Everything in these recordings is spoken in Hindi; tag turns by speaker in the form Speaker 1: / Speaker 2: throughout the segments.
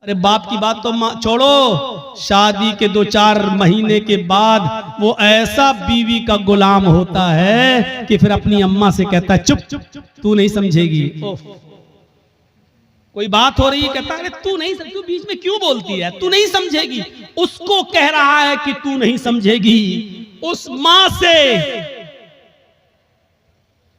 Speaker 1: अरे बाप की बात तो छोड़ो, शादी के 2-4 महीने के बाद वो ऐसा बीवी का गुलाम होता है कि फिर अपनी अम्मा से कहता है चुप, तू नहीं समझेगी। कोई बात हो रही है, कहता है तू नहीं समझ, तू बीच में क्यों बोलती है, तू नहीं समझेगी। उसको कह रहा है कि तू नहीं समझेगी। उस मां से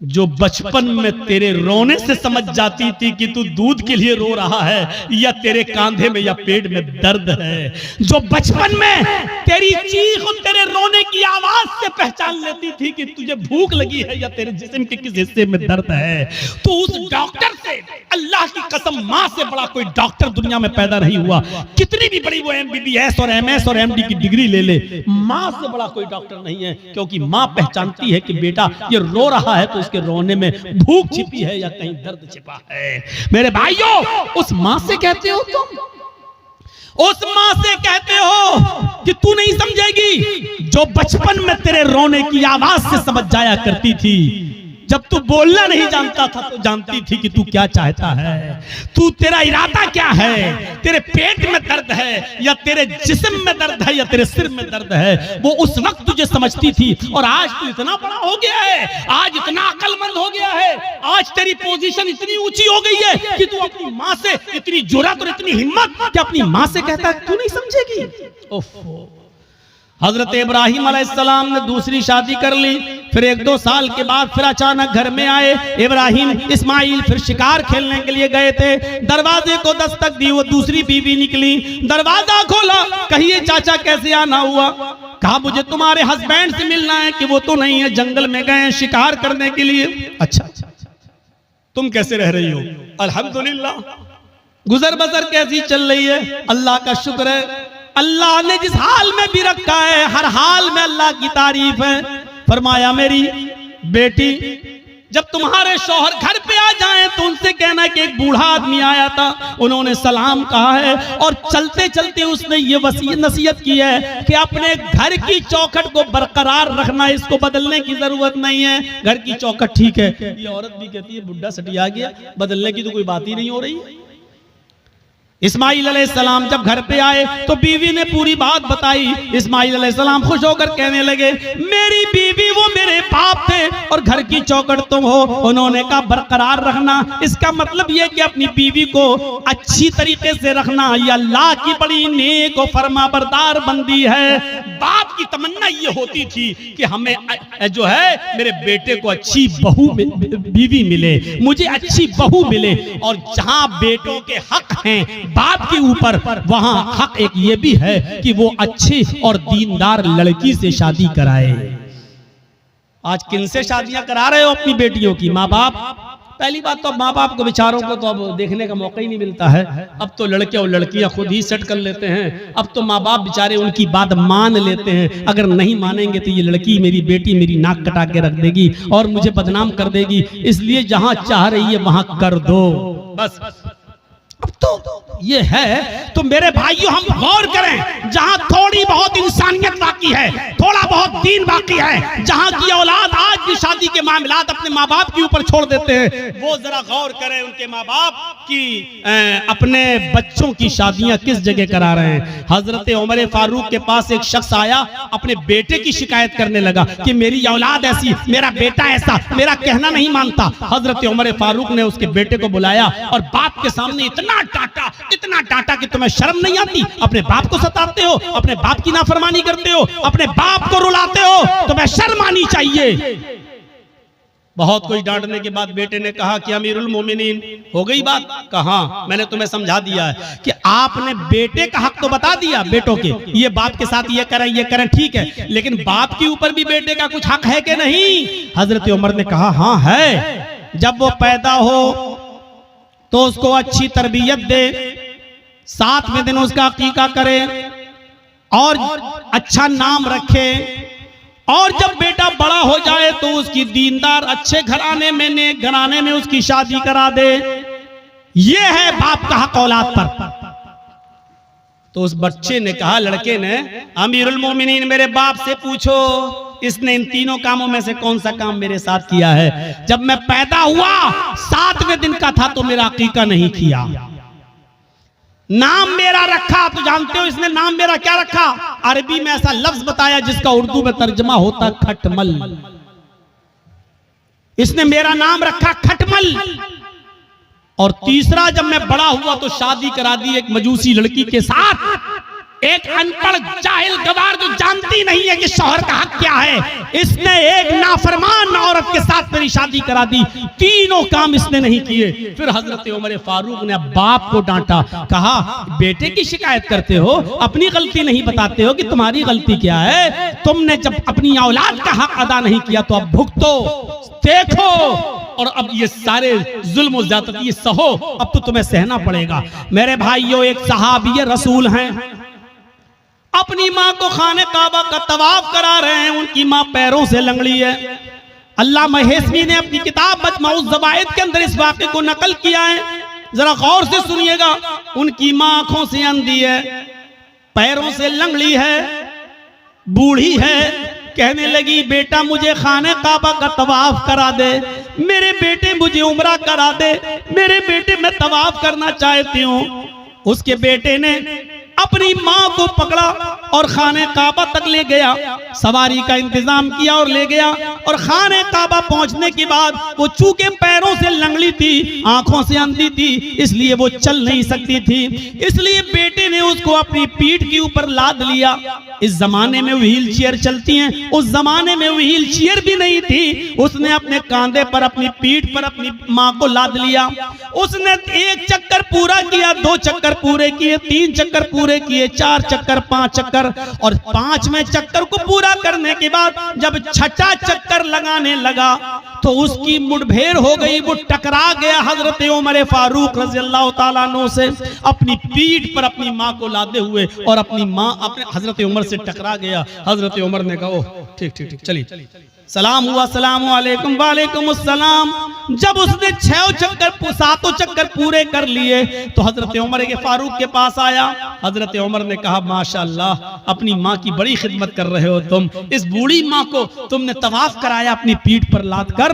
Speaker 1: जो बचपन में तेरे रोने से समझ जाती थी कि तू दूध के लिए रो रहा है या तेरे कांधे में या पेट में दर्द है, जो बचपन में तेरी चीख और तेरे रोने की आवाज से पहचान लेती थी कि तुझे भूख लगी है या तेरे जिस्म के किस हिस्से में दर्द है, तो उस डॉक्टर से, अल्लाह की कसम मां से बड़ा कोई डॉक्टर दुनिया में पैदा नहीं हुआ। कितनी भी बड़ी वो MBBS और MS और MD की डिग्री ले ले, मां से बड़ा कोई डॉक्टर नहीं है। क्योंकि मां पहचानती है कि बेटा ये रो रहा है तो उसके रोने में भूख छिपी है या कहीं दर्द छिपा है। मेरे भाइयों, उस मां से कहते हो तुम, उस मां से कहते हो कि तू नहीं समझेगी, जो बचपन में तेरे रोने की आवाज से समझ जाया करती थी। जब तू बोलना नहीं जानता था तो जानती थी कि तू क्या चाहता है, तू तेरा इरादा क्या है, तेरे पेट में दर्द है या तेरे जिस्म में दर्द है या तेरे सिर में दर्द है, वो उस वक्त तुझे समझती थी। और आज तू इतना बड़ा हो गया है, आज इतना अक्लमंद हो गया है, आज तेरी पोजीशन इतनी ऊंची हो गई है कि तू अपनी मां से इतनी जुर्रत और इतनी हिम्मत कि अपनी मां से कहता है तू नहीं समझेगी। ओफो। हजरत इब्राहिम अलैहिस्सलाम ने दूसरी शादी कर ली, फिर 1-2 साल के बाद फिर अचानक घर में आए इब्राहिम। इस्माइल फिर शिकार खेलने के लिए गए थे, दरवाजे को दस्तक दी, वो दूसरी बीवी निकली, दरवाजा खोला, कहिए चाचा कैसे आना हुआ। कहा मुझे तुम्हारे हस्बैंड से मिलना है। कि वो तो नहीं है, जंगल में गए शिकार करने के लिए। अच्छा, तुम कैसे रह रही हो? अल्हम्दुलिल्लाह, गुजर बसर कैसी चल रही है? अल्लाह का शुक्र है, अल्लाह ने जिस हाल में भी रखा है हर हाल में अल्लाह की तारीफ है। फरमाया मेरी बेटी, जब तुम्हारे शौहर घर पे आ जाएं तो उनसे कहना कि एक बूढ़ा आदमी आया था, उन्होंने सलाम कहा है और चलते चलते उसने ये नसीहत की है कि अपने घर की चौखट को बरकरार रखना, इसको बदलने की जरूरत नहीं है। घर की चौखट ठीक है, ये औरत भी कहती है बुढ़ा सटिया गया, बदलने की तो कोई बात ही नहीं हो रही। इस्माइल अलैहिस्सलाम जब घर पे आए तो बीवी ने पूरी बात बताई। इस्माइल अलैहिस्सलाम खुश होकर कहने लगे मेरी बीवी वो मेरे बाप थे और घर की चौखट तुम हो। उन्होंने कहा बरकरार रखना, इसका मतलब ये कि अपनी बीवी को अच्छी तरीके से रखना, ये अल्लाह की बड़ी नेक और फरमाबरदार बंदी है। बाप की तमन्ना ये होती थी कि हमें जो है मेरे बेटे को अच्छी बहू बीवी मिले, मुझे अच्छी बहू मिले। और जहां बेटों के हक हैं बाप के ऊपर, वहां हक एक ये भी है कि वो अच्छी और दीनदार लड़की से शादी कराए। आज किन से शादियां करा रहे हो अपनी बेटियों की? माँ बाप। पहली बात तो अब माँ बाप को बेचारों को तो अब देखने का मौका ही नहीं मिलता है। अब तो लड़के और लड़कियां खुद ही सेट कर लेते हैं। अब तो माँ बाप बेचारे उनकी बात मान लेते हैं, अगर नहीं मानेंगे तो ये लड़की मेरी बेटी मेरी नाक कटा के रख देगी और मुझे बदनाम कर देगी, इसलिए जहां चाह रही है वहां कर दो बस। अब तो ये है। तो मेरे भाइयों हम गौर करें, जहां थोड़ी बहुत इंसानियत बाकी है, थोड़ा बहुत दीन बाकी है, जहां की औलाद आज भी शादी के मामलात अपने माँ बाप के ऊपर छोड़ देते हैं, वो जरा गौर करें उनके माँ बाप की अपने बच्चों की शादियां किस जगह करा रहे हैं। हजरत उमर फारूक के पास एक शख्स आया, अपने बेटे की शिकायत करने लगा कि मेरी औलाद ऐसी, मेरा बेटा ऐसा, मेरा कहना नहीं मानता। हजरत उमर फारूक ने उसके बेटे को बुलाया और बाप के सामने इतना डांटा कि तुम्हें शर्म नहीं आती? अपने बाप को सताते हो, अपने बाप की नाफरमानी करते हो, अपने बाप को रुलाते हो, तुम्हें शर्म आनी चाहिए। बहुत कोई डांटने के बाद बेटे ने कहा कि अमीरुल मोमिनीन हो गई बात? कहा मैंने तुम्हें समझा दिया है कि आपने बेटे का हक तो बता दिया, बेटों के ये बाप के साथ ये करें ठीक है, लेकिन बाप के ऊपर भी बेटे का कुछ हक है कि नहीं? हजरत उमर ने कहा हाँ है। जब वो पैदा हो तो उसको अच्छी तरबियत दे, 7वें दिन उसका अकीका करे और अच्छा नाम रखे, और जब बेटा बड़ा हो जाए तो उसकी दीनदार अच्छे घराने में, नेक घराने में उसकी शादी करा दे। ये है बाप का हक औलाद पर। तो उस बच्चे ने कहा, लड़के ने, अमीरुल मोमिनीन मेरे बाप से पूछो इसने इन तीनों कामों में से कौन सा काम मेरे साथ किया है? जब मैं पैदा हुआ 7वें दिन का था तो मेरा अकीका नहीं किया, नाम मेरा रखा, तो जानते हो इसने नाम मेरा क्या रखा? अरबी में ऐसा लफ्ज बताया जिसका उर्दू में तर्जमा होता खटमल। इसने मेरा नाम रखा खटमल। और तीसरा, जब मैं बड़ा हुआ तो शादी करा दी एक मजूसी लड़की के साथ, एक अनपढ़ जाहिल गवार जो जानती नहीं है कि शौहर का हक क्या है, इसने एक नाफरमान औरत के साथ मेरी शादी करा दी। तीनों काम इसने नहीं किए। फिर हजरत उमर फारूक ने बाप को डांटा, कहा बेटे की शिकायत करते हो, अपनी गलती नहीं बताते हो कि तुम्हारी गलती क्या है? तुमने जब अपनी औलाद का हक अदा नहीं किया तो अब भुगतो, देखो, और अब ये सारे जुल्म और ज़्यादती ये सहो, अब तो तुम्हें सहना पड़ेगा। मेरे भाइयों, एक सहाबी रसूल हैं, अपनी माँ को खाने काबा का तवाफ करा रहे हैं, उनकी माँ पैरों से लंगड़ी है। अल्लामा हेसमी ने अपनी किताब मजमऊज़ ज़वाइद के अंदर इस वाक़े को नकल किया है, जरा गौर से सुनिएगा। उनकी माँ आंखों से अंधी है, पैरों से लंगड़ी है, बूढ़ी है। कहने लगी बेटा मुझे खाने काबा का तवाफ करा दे, मेरे बेटे मुझे उम्रा करा दे, मेरे बेटे मैं तवाफ करना चाहती हूँ। उसके बेटे ने अपनी माँ को पकड़ा और खाने काबा तक ले गया, सवारी का इंतजाम किया और ले गया। और खाने काबा पहुंचने के बाद वो चूंकि पैरों से लंगड़ी थी, आंखों से अंधी थी, इसलिए वो चल नहीं सकती थी, इसलिए बेटे ने उसको अपनी पीठ के ऊपर लाद लिया। इस जमाने में व्हील चेयर चलती हैं, उस जमाने में व्हील चेयर भी नहीं थी। उसने अपने कांधे पर, अपनी पीठ पर अपनी माँ को लाद लिया। उसने एक चक्कर पूरा किया, 2 चक्कर पूरे किए, 3 चक्कर पूरे किए, 4 चक्कर, 5 चक्कर, और 5वें चक्कर को पूरा करने के बाद जब छठा चक्कर लगाने लगा तो उसकी मुठभेड़ हो गई, वो टकरा गया हजरत उमर फारूक रज़ियल्लाहु ताला अन्हु से, अपनी पीठ पर अपनी माँ को लादे हुए, और अपनी माँ अपने हजरत उमर से टकरा गया। हजरत उमर ने कहा ठीक ठीक ठीक, चलिए सलाम हुआ, सलाम वालेकुम, वालेकुम अस्सलाम। जब उसने 6 चक्कर 7 चक्कर पूरे कर लिए तो हजरत उमर के फारूक के पास आया। हजरत उमर ने कहा माशाअल्लाह, अपनी माँ की बड़ी खिदमत कर रहे हो तुम, इस बूढ़ी माँ को तुमने तवाफ कराया अपनी पीठ पर लाद कर।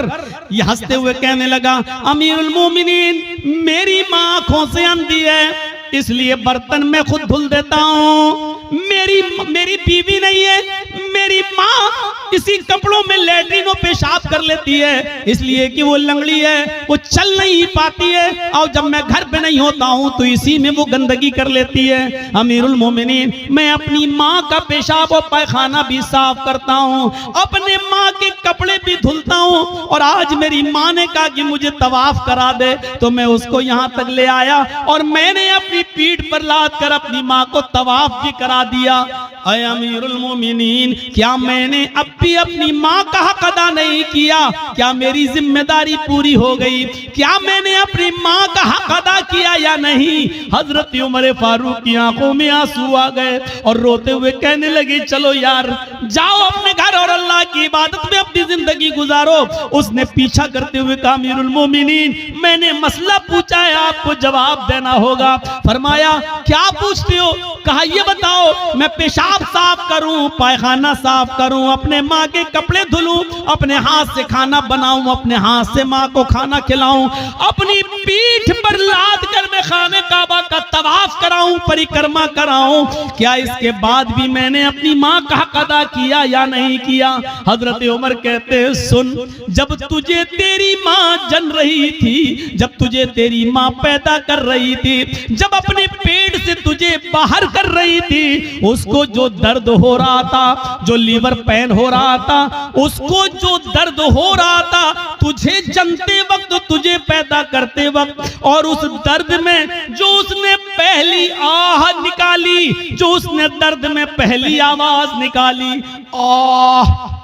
Speaker 1: ये हंसते हुए कहने लगा अमीरुल मोमिनीन, मेरी माँ आंखों से अंधी है, इसलिए बर्तन में खुद धुल देता हूँ। मेरी बीवी नहीं है, मेरी माँ इसी कपड़ों में लैट्रिन और पेशाब कर लेती है, इसलिए कि वो लंगड़ी है, वो चल नहीं पाती है, और जब मैं घर पे नहीं होता हूँ तो इसी में वो गंदगी कर लेती है। अमीरुल मोमिनीन, मैं अपनी माँ का पेशाब और पैखाना भी साफ करता हूँ, अपने माँ के कपड़े भी धुलता हूँ, और आज मेरी माँ ने कहा कि मुझे तवाफ करा दे तो मैं उसको यहाँ तक ले आया, और मैंने अपनी पीठ पर लाद कर अपनी माँ को तवाफ भी करा दिया। ऐ अमीरुल मोमिनीन, क्या मैंने अब भी अपनी माँ का हक अदा नहीं किया? क्या मेरी जिम्मेदारी पूरी हो गई? क्या मैंने अपनी माँ का हक अदा किया या नहीं? हजरत उमर फारूक की आंखों में आंसू आ गए और रोते हुए कहने लगे चलो यार, जाओ अपने घर और अल्लाह की इबादत में अपनी जिंदगी गुजारो। उसने पीछा करते हुए कहा अमीरुल मोमिनीन, मैंने मसला पूछा है, आपको जवाब देना होगा। फरमाया क्या पूछते हो? कहा ये बताओ, मैं पेशाब साफ करूं, पैखाना साफ करूं, अपने माँ के कपड़े धुलूं, अपने हाथ से खाना बनाऊं, अपने हाथ से माँ को खाना खिलाऊं, अपनी पीठ पर लाद कर मैं खाने काबा का तवाफ कराऊं, परिक्रमा कराऊं, क्या इसके बाद भी मैंने अपनी माँ का हक अदा किया या नहीं किया? हजरत उमर कहते हैं सुन, जब तुझे तेरी माँ जन रही थी, जब तुझे तेरी माँ पैदा कर रही थी, जब अपने पेट से तुझे बाहर कर रही थी, उसको जो दर्द हो रहा था, जो लीवर पेन हो रहा था, उसको जो दर्द हो रहा था तुझे जनते वक्त, तुझे पैदा करते वक्त, और उस दर्द में जो उसने पहली आह निकाली, जो उसने दर्द में पहली आवाज निकाली, आह,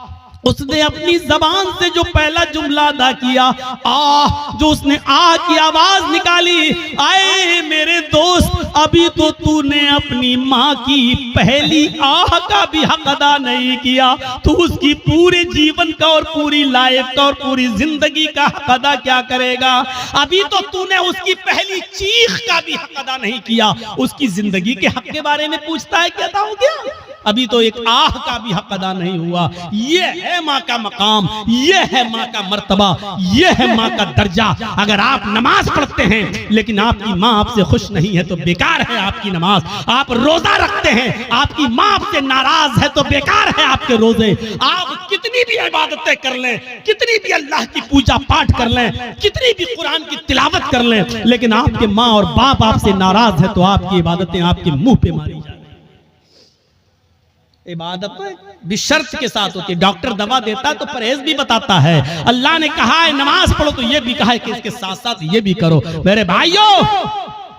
Speaker 1: उसने अपनी जबान से जो पहला जुमला अदा किया, आह, जो उसने आह की आवाज निकाली, आए मेरे दोस्त, अभी तो तूने अपनी माँ की पहली आह का भी हक अदा नहीं किया, तू उसकी पूरे जीवन का और पूरी लाइफ का और पूरी जिंदगी का हक अदा क्या करेगा? अभी तो तूने उसकी पहली चीख का भी हक अदा नहीं किया, उसकी जिंदगी के हक के बारे में पूछता है, क्या था हो गया? अभी तो एक आह का भी हक अदा नहीं हुआ। ये है माँ का मकाम, ये है माँ का मर्तबा, ये है माँ का दर्जा। अगर आप नमाज पढ़ते हैं लेकिन आपकी माँ आपसे खुश नहीं है तो बेकार है आपकी नमाज। आप रोजा रखते हैं, आपकी माँ आपसे नाराज है तो बेकार है आपके रोजे। आप कितनी भी इबादतें कर लें, कितनी भी अल्लाह की पूजा पाठ कर लें, कितनी भी कुरान की तिलावत कर लें, लेकिन आपके माँ और बाप आपसे नाराज है तो आपकी इबादतें आपके मुंह पे मारी जाए। इबादत भी शर्त के साथ होती है। डॉक्टर दवा देता है तो परहेज भी बताता है। अल्लाह ने कहा है नमाज पढ़ो तो ये भी कहा है कि इसके साथ साथ ये भी करो। मेरे भाइयों,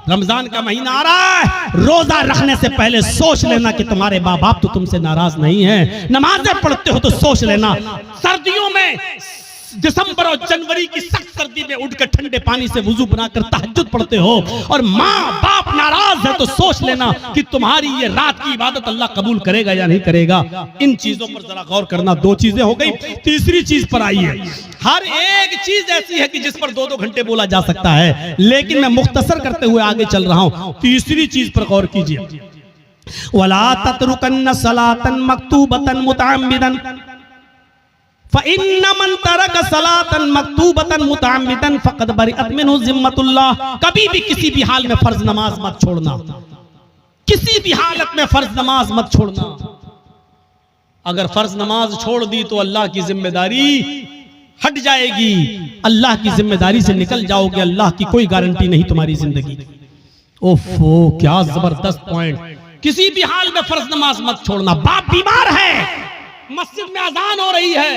Speaker 1: रमजान का महीना आ रहा है, रोजा रखने से पहले सोच लेना कि तुम्हारे माँ बाप तो तुमसे नाराज नहीं है। नमाजें पढ़ते हो तो सोच लेना, सर्दियों में दिसंबर और जनवरी की सख्त सर्दी में उठकर ठंडे पानी से वुजू बनाकर तहज्जुद पढ़ते हो और माँ बाप नाराज है तो सोच लेना कि तुम्हारी ये रात की इबादत अल्लाह कबूल करेगा या नहीं करेगा। इन चीजों पर जरा गौर करना। दो चीजें हो गई, तीसरी चीज पर आई है। हर एक चीज ऐसी है कि जिस पर 2-2 घंटे बोला जा सकता है, लेकिन मैं मुख्तसर करते हुए आगे चल रहा हूं। तीसरी चीज पर गौर कीजिए। वला ततरुकन्न सलातन मक्तूबतन मुतअम्मिदन फ़इन्न मन तरक सलातन मक्तूबतन मुतअम्मिदन फ़क़द बरिअत मिन्हु ज़िम्मतुल्लाह। कभी भी किसी भी हाल में फर्ज नमाज मत छोड़ना, किसी भी हालत में फर्ज नमाज मत छोड़ना। अगर फर्ज नमाज छोड़ दी तो अल्लाह की जिम्मेदारी हट जाएगी, अल्लाह की जिम्मेदारी से निकल जाओगे। अल्लाह की कोई गारंटी नहीं तुम्हारी जिंदगी। ओफो, क्या जबरदस्त पॉइंट। किसी भी हाल में फर्ज नमाज मत छोड़ना। बाप बीमार है, मस्जिद में अजान हो रही है,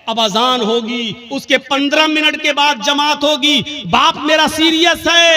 Speaker 1: अब अजान होगी, उसके 15 मिनट के बाद जमात होगी। बाप मेरा सीरियस है,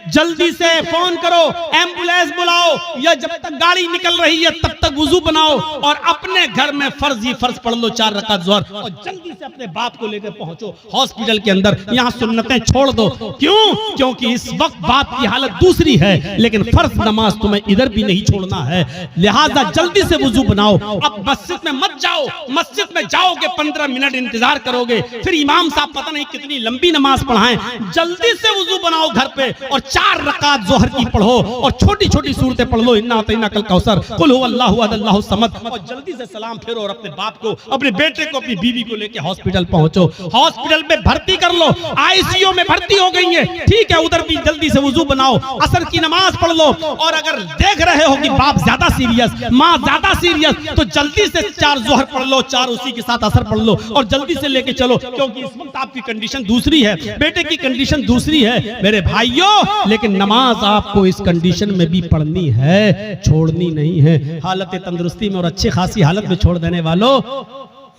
Speaker 1: जल्दी से फोन करो, एम्बुलेंस बुलाओ, या जब तक गाड़ी निकल रही है तब तक वुजू बनाओ और अपने घर में फर्ज ही फर्ज पढ़ लो, 4 रकात ज़ोहर, और जल्दी से अपने बाप को लेकर पहुंचो हॉस्पिटल के अंदर। यहाँ सुन्नतें छोड़ दो। क्यों? क्योंकि इस वक्त बाप की हालत दूसरी है, लेकिन फर्ज नमाज तुम्हें इधर भी नहीं छोड़ना है। लिहाजा जल्दी से वुजू बनाओ। अब मस्जिद में मत जाओ, मस्जिद में जाओगे 15 मिनट इंतजार करोगे, फिर इमाम साहब पता नहीं कितनी लंबी नमाज पढ़ाएं। जल्दी से वुजू बनाओ घर पे और 4 रकात ज़ोहर की पढ़ो और छोटी छोटी सूरतें पढ़ लो, इन्ना अतैना कल कौसर, कुल हुवल्लाहु अहद अल्लाहु समद, और जल्दी से सलाम फेरो और अपने बाप को, अपने बेटे को, अपनी बीवी को लेके हॉस्पिटल पहुंचो। हॉस्पिटल में भर्ती कर लो, आईसीयू में भर्ती हो गई है, ठीक है, उधर भी जल्दी से वुजू बनाओ, असर की नमाज पढ़ लो। और अगर देख रहे हो कि बाप ज्यादा सीरियस, माँ ज्यादा सीरियस, तो जल्दी से 4 ज़ोहर पढ़ लो, 4 उसी के साथ असर पढ़ लो और जल्दी से लेके चलो, क्योंकि इस वक्त आपकी कंडीशन दूसरी है, बेटे की कंडीशन दूसरी है मेरे भाइयों। लेकिन नमाज आपको इस कंडीशन में भी पढ़नी है, छोड़नी नहीं है। हालत तंदुरुस्ती में और अच्छी खासी हालत में छोड़ देने वालों,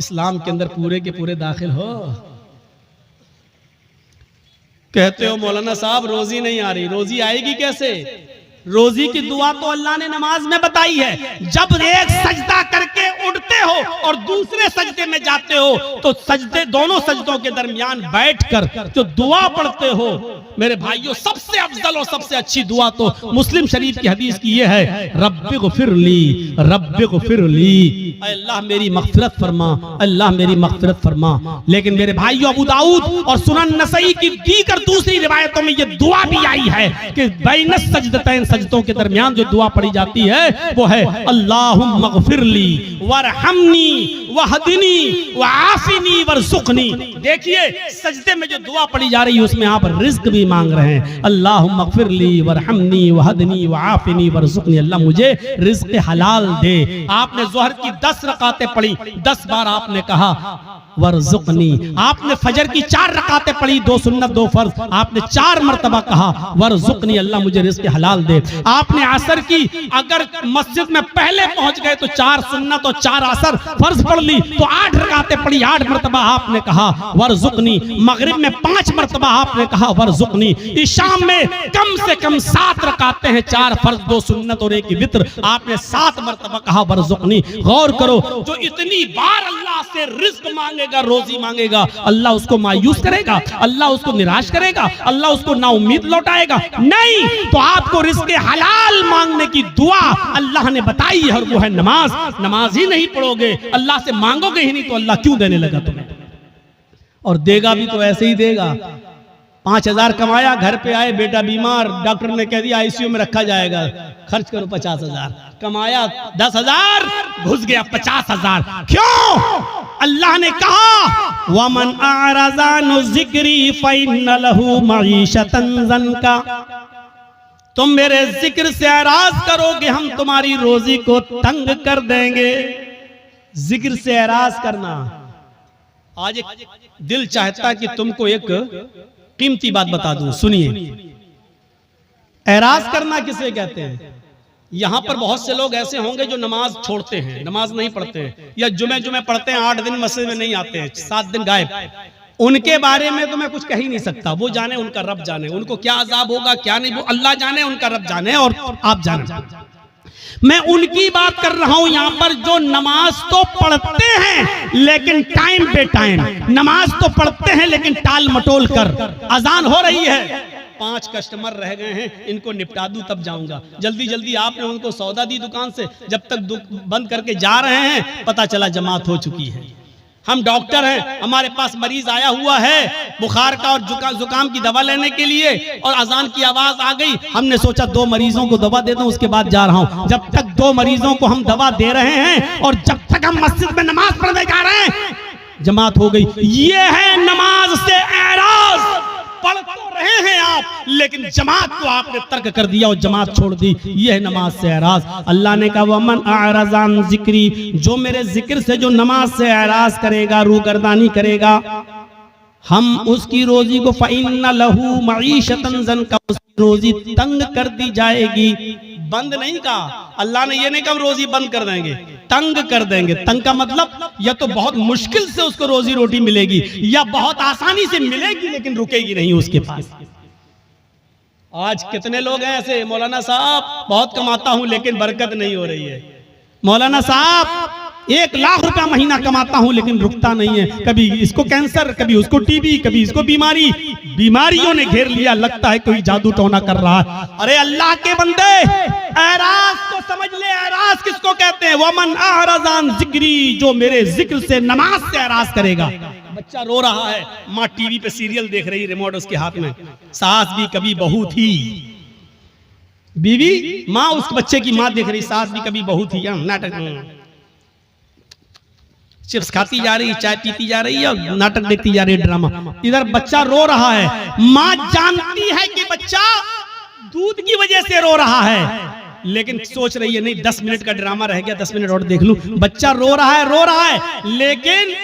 Speaker 1: इस्लाम के अंदर पूरे के पूरे दाखिल हो। कहते हो मौलाना साहब रोजी नहीं आ रही, रोजी आएगी कैसे? रोजी की दुआ तो अल्लाह ने नमाज में बताई है। जब एक सजदा करके उठते हो और दूसरे सजदे में जाते हो तो सजदे, दोनों सजदों के दरमियान बैठकर जो दुआ पढ़ते हो मेरे भाइयों, सबसे अफजल और सबसे अच्छी दुआ तो मुस्लिम शरीफ की हदीस की ये है, रब्बिग़फिरली, रब्बिग़फिरली, अल्लाह मेरी मग़फ़िरत फरमा, अल्लाह मेरी मग़फ़िरत फरमा। लेकिन मेरे भाइयों, अबू दाऊद और सुनन नसई की दीगर दूसरी रिवायतों में ये दुआ भी आई है कि बैन सजदतैन, सजदों के दरमियान जो दुआ पढ़ी जाती है वो है अल्लाहुम्मा ग़फ़िरली वरहमनी वहदिनी वआफ़िनी वरज़ुक़नी। देखिए सजदे में जो दुआ पढ़ी जा रही है उसमें आप रिज़्क़ भी मांग रहे हैं। अल्लाहुम्मा ग़फ़िरली वरहमनी वहदिनी वआफ़िनी वरज़ुक़नी, अल्लाह मुझे रिज़्क़ हलाल दे। आपने ज़ोहर की 10 रकातें पढ़ी, 10 बार आपने कहा वरज़ुक़नी। आपने फजर की 4 रकातें पढ़ी, 2 सुन्नत 2 फर्ज, आपने 4 मरतबा कहा वरज़ुक़नी, अल्लाह मुझे रिज़्क़ हलाल दे। आपने असर की, अगर मस्जिद में पहले पहुंच गए तो 4 सुन्नत और 4 असर फर्ज पढ़ ली तो 8 रकातें पढ़ी, 8 मरतबा आपने कहा वरज़ुक़नी। मगरिब में 5 मरतबा आपने कहा वरज़ुक़नी। इशाम में कम से कम 7 रकातें हैं, 4 फर्ज 2 सुन्नत और 1 वित्र, आपने 7 मरतबा कहा वरज़ुक़नी। गौर करो, जो इतनी बार अल्लाह से रिज़्क़ मांगेगा, रोजी मांगेगा, अल्लाह उसको मायूस करेगा? अल्लाह उसको निराश करेगा? अल्लाह उसको नाउम्मीद लौटाएगा? नहीं। तो आपको रिज़्क़ हलाल मांगने की दुआ अल्लाह ने बताई है और वो है नमाज। नमाज ही नहीं पढ़ोगे, अल्लाह से मांगोगे ही नहीं, तो अल्लाह क्यों देने लगा तुम्हें? और देगा भी तो ऐसे ही देगा। 5,000 कमाया, घर पे आए, बेटा बीमार, डॉक्टर ने कह दिया आईसीयू में रखा जाएगा, खर्च करो 50,000। कमाया 10,000, घुस गया 50,000। क्यों? अल्लाह ने कहा वमन आरज़ान ज़िक्री फ़इन्न लहू मईशतन ज़नका, तुम मेरे जिक्र से एराज करोगे हम तुम्हारी रोजी को तंग कर देंगे। जिक्र से एराज करना, आज एक दिल चाहता कि तुमको एक कीमती बात बता दूं, सुनिए। एराज करना किसे कहते हैं? यहां पर बहुत से लोग ऐसे होंगे जो नमाज छोड़ते हैं, नमाज नहीं पढ़ते हैं, या जुमे पढ़ते हैं, 8 दिन मस्जिद में नहीं आते हैं, 7 दिन गायब। उनके बारे में तो मैं कुछ कह ही नहीं सकता, वो जाने, उनका रब जाने, उनको क्या अजाब होगा क्या नहीं, वो अल्लाह जाने, उनका रब जाने और आप जाने। मैं उनकी बात कर रहा हूं यहां पर जो नमाज तो पढ़ते हैं लेकिन टाइम पे टाइम, नमाज तो पढ़ते हैं लेकिन टाल मटोल कर। अजान हो रही है, 5 कस्टमर रह गए हैं, इनको निपटा दूं तब जाऊंगा, जल्दी जल्दी आपने उनको सौदा दी दुकान से, जब तक बंद करके जा रहे हैं पता चला जमात हो चुकी है। हम डॉक्टर हैं, हमारे पास मरीज आया हुआ है बुखार का और जुकाम की दवा लेने के लिए, और अजान की आवाज आ गई, हमने सोचा 2 मरीजों को दवा दे दूं उसके बाद जा रहा हूं। जब तक 2 मरीजों को हम दवा दे रहे हैं और जब तक हम मस्जिद में नमाज पढ़ने जा रहे हैं जमात हो गई। ये है नमाज से एराज। पढ़ तो रहे हैं आप लेकिन जमात को आपने तर्क कर दिया और जमात छोड़ दी, यह है नमाज से एराज। अल्लाह ने कहा वमन आरज़ान ज़िक्री, जो मेरे जिक्र से जो नमाज से एराज करेगा, रूगर्दानी करेगा, हम उसकी रोजी को फ़इन्न लहू मईशतन ज़नका, उसकी रोजी तंग कर दी जाएगी। बंद नहीं कहा अल्लाह ने, ये नहीं कहा रोजी बंद कर देंगे, तंग कर देंगे। तंग का मतलब या तो बहुत मुश्किल से उसको रोजी रोटी मिलेगी या बहुत आसानी से मिलेगी लेकिन रुकेगी नहीं उसके पास। आज कितने लोग हैं ऐसे, मौलाना साहब बहुत कमाता हूं लेकिन बरकत नहीं हो रही है, मौलाना साहब 1 लाख रुपया महीना कमाता हूं लेकिन रुकता नहीं है, कभी इसको कैंसर, कभी उसको टीबी, कभी इसको बीमारी, बीमारियों ने घेर लिया, लगता है कोई जादू टोना कर रहा है। अरे अल्लाह के बंदे, एराज तो समझ ले, एराज किसको कहते हैं? वमन आरज़ान ज़िक्री, जो मेरे जिक्र से नमाज से एराज करेगा। बच्चा रो रहा है, माँ टीवी पे सीरियल देख रही, रिमोट उसके हाथ में, सास भी कभी बहू थी, बीवी माँ उस बच्चे की माँ देख रही, सास भी कभी बहू थी, नाटक, चिप्स खाती जा रही, चाय पीती जा रही है और नाटक देखती जा रही है, ड्रामा। इधर बच्चा रो रहा है, माँ जानती है कि बच्चा दूध की वजह से रो रहा है, लेकिन सोच रही है नहीं 10 मिनट का ड्रामा रह गया, 10 मिनट और देख लूं। बच्चा रो रहा है लेकिन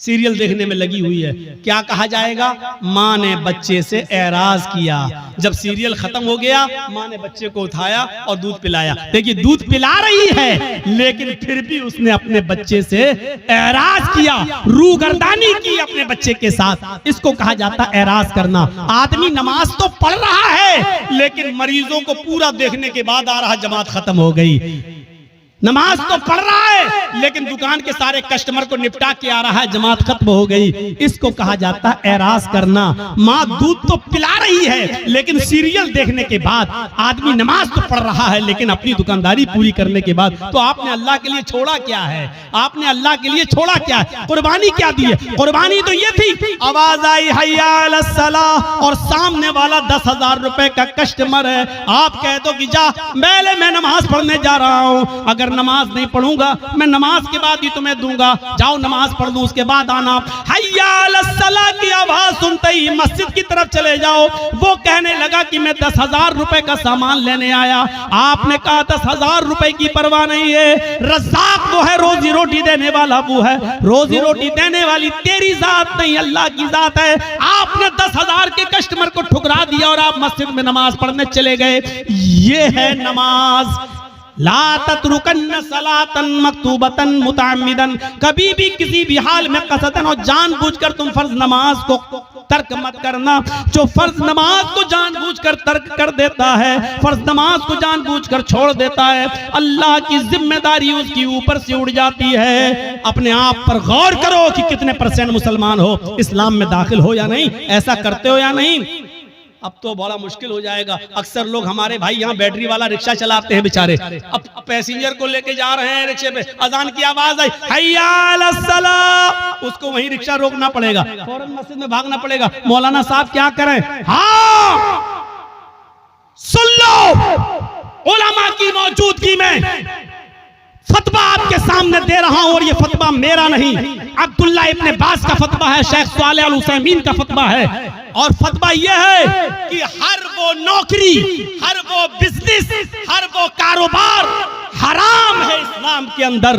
Speaker 1: सीरियल देखने में लगी हुई है। क्या कहा जाएगा? माँ ने बच्चे से एराज किया। जब सीरियल खत्म हो गया, माँ ने बच्चे को उठाया और दूध पिलाया। देखिए दूध पिला रही है लेकिन फिर भी उसने अपने बच्चे से एराज किया, रूगर्दानी की अपने बच्चे के साथ। इसको कहा जाता है एराज करना। आदमी नमाज तो पढ़ रहा है लेकिन मरीजों को पूरा देखने के बाद आ रहा, जमात खत्म हो गई। नमाज तो पढ़ रहा है लेकिन दुकान के सारे कस्टमर को निपटा के आ रहा है, जमात खत्म हो गई। इसको कहा जाता है एराज करना। माँ दूध तो पिला रही है लेकिन सीरियल देखने के बाद आदमी नमाज तो पढ़ रहा है लेकिन अपनी दुकानदारी पूरी करने के बाद, तो आपने अल्लाह के लिए छोड़ा क्या है? आपने अल्लाह के लिए छोड़ा क्या है? कुर्बानी क्या दी है? कुर्बानी तो ये थी, आवाज आई हय्या अलस सलाह और सामने वाला 10,000 रुपए का कस्टमर है, आप कह दो कि जा पहले मैं नमाज पढ़ने जा रहा हूँ, अगर नमाज नहीं पढ़ूंगा मैं नमाज के बाद ही तुम्हें दूंगा, जाओ नमाज पढ़ लो उसके बाद आना। हय्या अलस सलाह की आवाज सुनते ही मस्जिद की तरफ चले जाओ। वो कहने लगा कि मैं 10,000 रुपए का सामान लेने आया। आपने कहा 10,000 रुपए की परवाह नहीं है, रज़्ज़ाक़ वो है, रोजी रोटी देने वाला वो है, रोजी रोटी देने वाली तेरी जात नहीं अल्लाह की जात है। आपने 10,000 के कस्टमर को ठुकरा दिया और आप मस्जिद में नमाज पढ़ने चले गए। ये है नमाज। ला तत्रुकन्न सलातन मक्तूबतन मुताम्मिदन, कभी भी किसी भी हाल में कसदन और जानबूझकर तुम फर्ज नमाज को तर्क मत करना। जो फर्ज नमाज को जानबूझकर तर्क कर देता है, फर्ज नमाज को जानबूझकर छोड़ देता है, अल्लाह की जिम्मेदारी उसकी ऊपर से उड़ जाती है। अपने आप पर गौर करो कि कितने % मुसलमान हो, इस्लाम में दाखिल हो या नहीं, ऐसा करते हो या नहीं। अब तो बड़ा मुश्किल हो जाएगा। अक्सर लोग हमारे भाई यहाँ बैटरी वाला रिक्शा चलाते हैं बेचारे, अब पैसेंजर को लेके जा रहे हैं रिक्शे पे, अजान की आवाज आई हय्या अलस सलाह, उसको वहीं रिक्शा रोकना पड़ेगा, फौरन मस्जिद में भागना पड़ेगा। मौलाना साहब क्या करें? हाँ सुन लो, उलमा की मौजूदगी में फतवा आपके सामने दे रहा हूं, और ये फतवा मेरा नहीं, अब्दुल्ला इब्ने बास का फतवा है, शेख सालेह अल उसैमीन का फतवा है। और फतवा यह है कि हर वो नौकरी, हर वो बिजनेस, हर वो कारोबार हराम है इस्लाम के अंदर।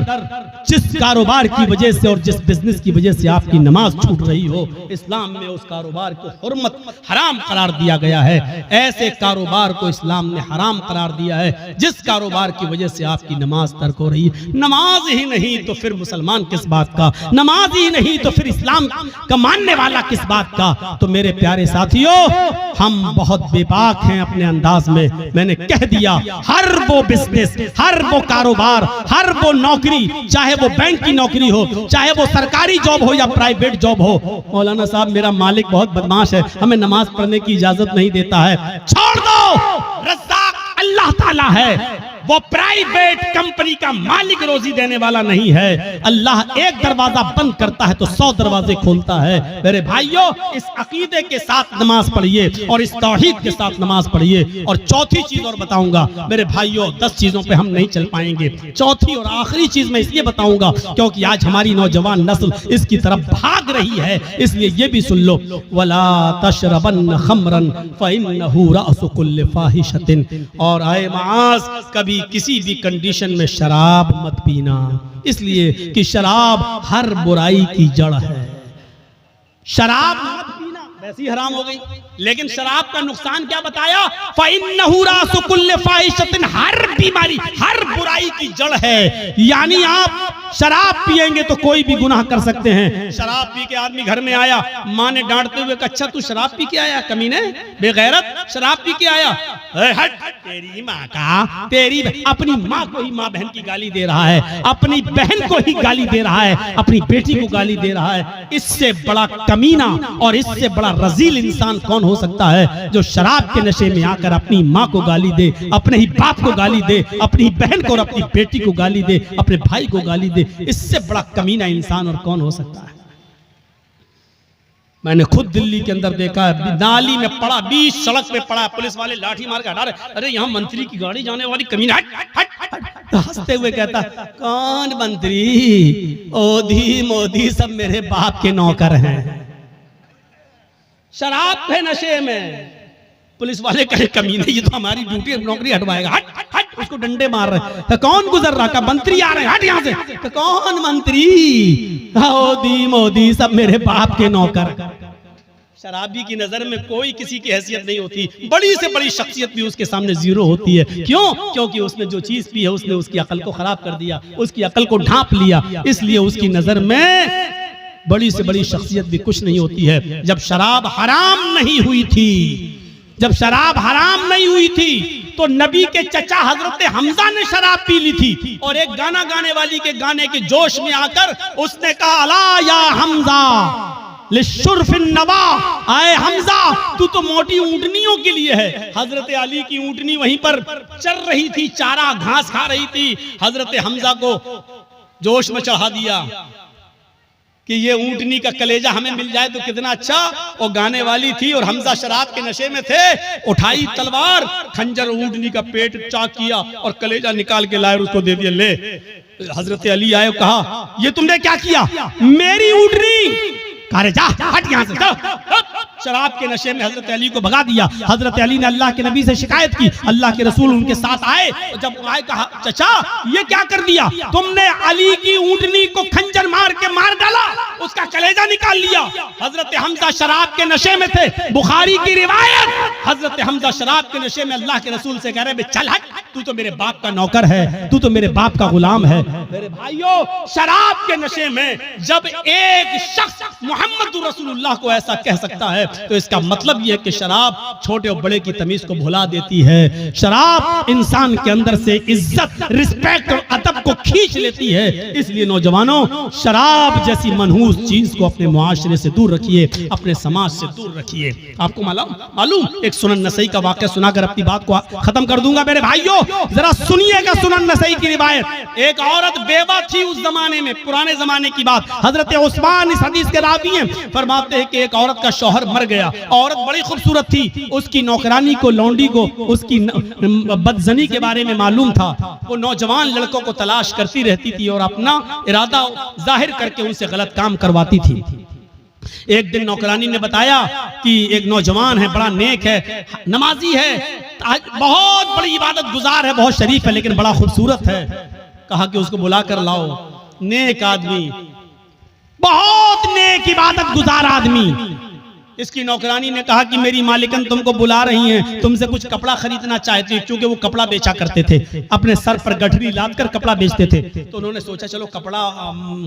Speaker 1: जिस कारोबार की वजह से और जिस बिजनेस की वजह से आपकी नमाज छूट रही हो, इस्लाम में उस कारोबार को हुर्मत हराम करार दिया गया है। ऐसे कारोबार को इस्लाम ने हराम करार दिया है जिस कारोबार की वजह से आपकी नमाज तर्क हो रही है। नमाज ही नहीं तो फिर मुसलमान किस बात का, नमाज ही नहीं तो फिर इस्लाम का मानने वाला किस बात का। तो मेरे प्यारे साथियों, हम बहुत बेबाक हैं अपने अंदाज में। मैंने कह दिया, हर वो बिजनेस, हर वो कारोबार, हर वो नौकरी, चाहे वो बैंक की नौकरी हो, चाहे वो सरकारी जॉब हो या प्राइवेट जॉब हो। मौलाना साहब मेरा मालिक बहुत बदमाश है, हमें नमाज पढ़ने की इजाजत नहीं देता है। छोड़ दो, रज़्ज़ाक़ अल्लाह ताला है, वो प्राइवेट कंपनी का मालिक रोजी देने वाला नहीं है। अल्लाह एक दरवाजा बंद करता है तो 100 दरवाजे खोलता है। मेरे भाइयों, इस अकीदे के साथ नमाज पढ़िए और इस तौहीद के साथ नमाज पढ़िए। और चौथी चीज और बताऊंगा मेरे भाइयों, 10 चीजों पे हम नहीं चल पाएंगे। चौथी और आखिरी चीज मैं इसलिए बताऊंगा क्योंकि आज हमारी नौजवान नस्ल इसकी तरफ भाग रही है, इसलिए ये भी सुन लो, वला तशरबन खमरन फइन्नहु रअसु कुल्लि फाहिशतिन। और आए मास, कभी किसी भी कंडीशन में शराब मत पीना, इसलिए कि शराब हर बुराई की जड़ है। शराब मत पीना वैसी हराम हो गई, लेकिन शराब का नुकसान क्या बताया? फ़इन्नहु रासु कुल्लि फ़ाहिशतिन, हर बीमारी, हर बुराई की जड़ है। यानी आप शराब पिएंगे तो कोई भी गुनाह कर सकते हैं। शराब पी के आदमी घर में आया, माँ ने डांटते हुए कहा, अच्छा तू शराब पी के आया कमीने, बेगैरत, शराब पी के आया, हट, तेरी माँ का, तेरी अपनी माँ को ही माँ बहन की गाली दे रहा है, अपनी बहन को ही गाली दे रहा है, अपनी बेटी को गाली दे रहा है। इससे बड़ा कमीना और इससे बड़ा रजील इंसान कौन हो सकता है जो शराब के नशे में आकर अपनी माँ को गाली दे, अपने ही बाप को गाली दे, अपनी बहन को और अपनी बेटी को गाली दे, अपने भाई को गाली दे। इससे बड़ा कमीना इंसान और कौन हो सकता है? मैंने खुद दिल्ली के अंदर देखा है, नाली में पड़ा, बीच सड़क पे पड़ा, पुलिस वाले लाठी मार के हटा रहे, अरे यहाँ मंत्री की गाड़ी जाने वाली, कमीना, हट हट हट। तो हंसते हुए कहता, कौन मंत्री, ओधी मोदी सब मेरे बाप के नौकर हैं। शराब के नशे में पुलिस वाले कहे, कमीने ये तो हमारी ड्यूटी नौकरी हटवाएगा, हट हट, उसको डंडे मार रहे। तो कौन गुजर रहा? का मंत्री आ रहे हैं, हट यहाँ से। तो कौन मंत्री, मोदी मोदी सब मेरे बाप के नौकर। शराबी की नजर में कोई किसी की हैसियत नहीं होती, बड़ी से बड़ी शख्सियत भी उसके सामने जीरो होती है। क्यों? क्योंकि उसने जो चीज पी है उसने उसकी अकल को खराब कर दिया, उसकी अकल को ढांप लिया, इसलिए उसकी नजर में बड़ी से बड़ी शख्सियत भी कुछ नहीं होती है। जब शराब हराम नहीं हुई थी, जब शराब हराम नहीं हुई थी तो नबी के चचा हजरत हमजा ने शराब पी ली थी, और एक गाना गाने वाली के गाने के जोश में आकर उसने कहा, अला या हमजा लिशुर्फिन नवा, आए हमजा तू तो मोटी ऊंटनियों के लिए है। हजरत अली की ऊंटनी वहीं पर चल रही थी, चारा घास खा रही थी। हजरत हमजा को जोश में चढ़ा दिया कि ये ऊंटनी का कलेजा हमें मिल जाए तो कितना अच्छा। वो गाने वाली थी और हमजा शराब के नशे में थे, उठाई तलवार, खंजर ऊंटनी का पेट चाक किया और कलेजा निकाल के लाए, उसको दे दिया, ले। हजरत अली आए, कहा ये तुमने क्या किया? मेरी ऊंटनी, अरे जा हट यहाँ से। शराब के नशे में हजरत अली को भगा दिया। हजरत अली ने अल्लाह के नबी से शिकायत की, अल्लाह के रसूल उनके साथ आए। जब आए कहा, चचा ये क्या कर दिया तुमने? अली की ऊंटनी को खंजर मार के मार डाला, उसका कलेजा निकाल लिया। हजरत हमजा शराब के नशे में थे, बुखारी की रिवायत, हजरत हमजा शराब के नशे में अल्लाह के रसूल से कह रहे, चल हट, तू तो मेरे बाप का नौकर है, तू तो मेरे बाप का गुलाम है। मेरे भाइयों, शराब के नशे में जब एक शख्स मोहम्मद रसूलुल्लाह को ऐसा कह सकता है तो इसका मतलब यह है कि शराब छोटे और बड़े की तमीज को भुला देती है। शराब इंसान के अंदर से इज्जत, रिस्पेक्ट और अदब अदब को खींच लेती है। इसलिए नौजवानों, शराब जैसी मनहूस चीज को अपने मुआशरे से दूर रखिए, अपने समाज से दूर रखिए। आपको मालूम एक सुनन नसई का वाक़या सुनाकर अपनी बात को खत्म कर दूंगा। मेरे भाइयों, जरा सुनिएगा सुनन नसई की रिवायत। एक औरत बेवा थी उस जमाने में, पुराने जमाने की बात। हजरत उस्मान इस हदीस के रावी हैं, फरमाते हैं कि एक औरत का शौहर मर गया। औरत बड़ी खूबसूरत थी, उसकी नौकरानी को, लौंडी को उसकी बदजनी के बारे में मालूम था। वो नौजवान लड़कों को तलाश करती रहती थी और अपना इरादा जाहिर करके उनसे गलत काम करवाती थी। एक दिन नौकरानी ने बताया कि एक नौजवान है, बड़ा नेक है, नमाजी है, बहुत बड़ी इबादत गुजार है, बहुत शरीफ है, लेकिन बड़ा खूबसूरत है। कहा कि उसको बुला कर लाओ। नेक आदमी, बहुत नेक इबादत गुजार आदमी। इसकी नौकरानी ने कहा कि मेरी मालिकन तुमको बुला रही हैं, तुमसे कुछ कपड़ा खरीदना चाहती है, क्योंकि वो कपड़ा बेचा करते थे, अपने सर पर गठरी लाद कर कपड़ा बेचते थे। तो उन्होंने सोचा चलो कपड़ा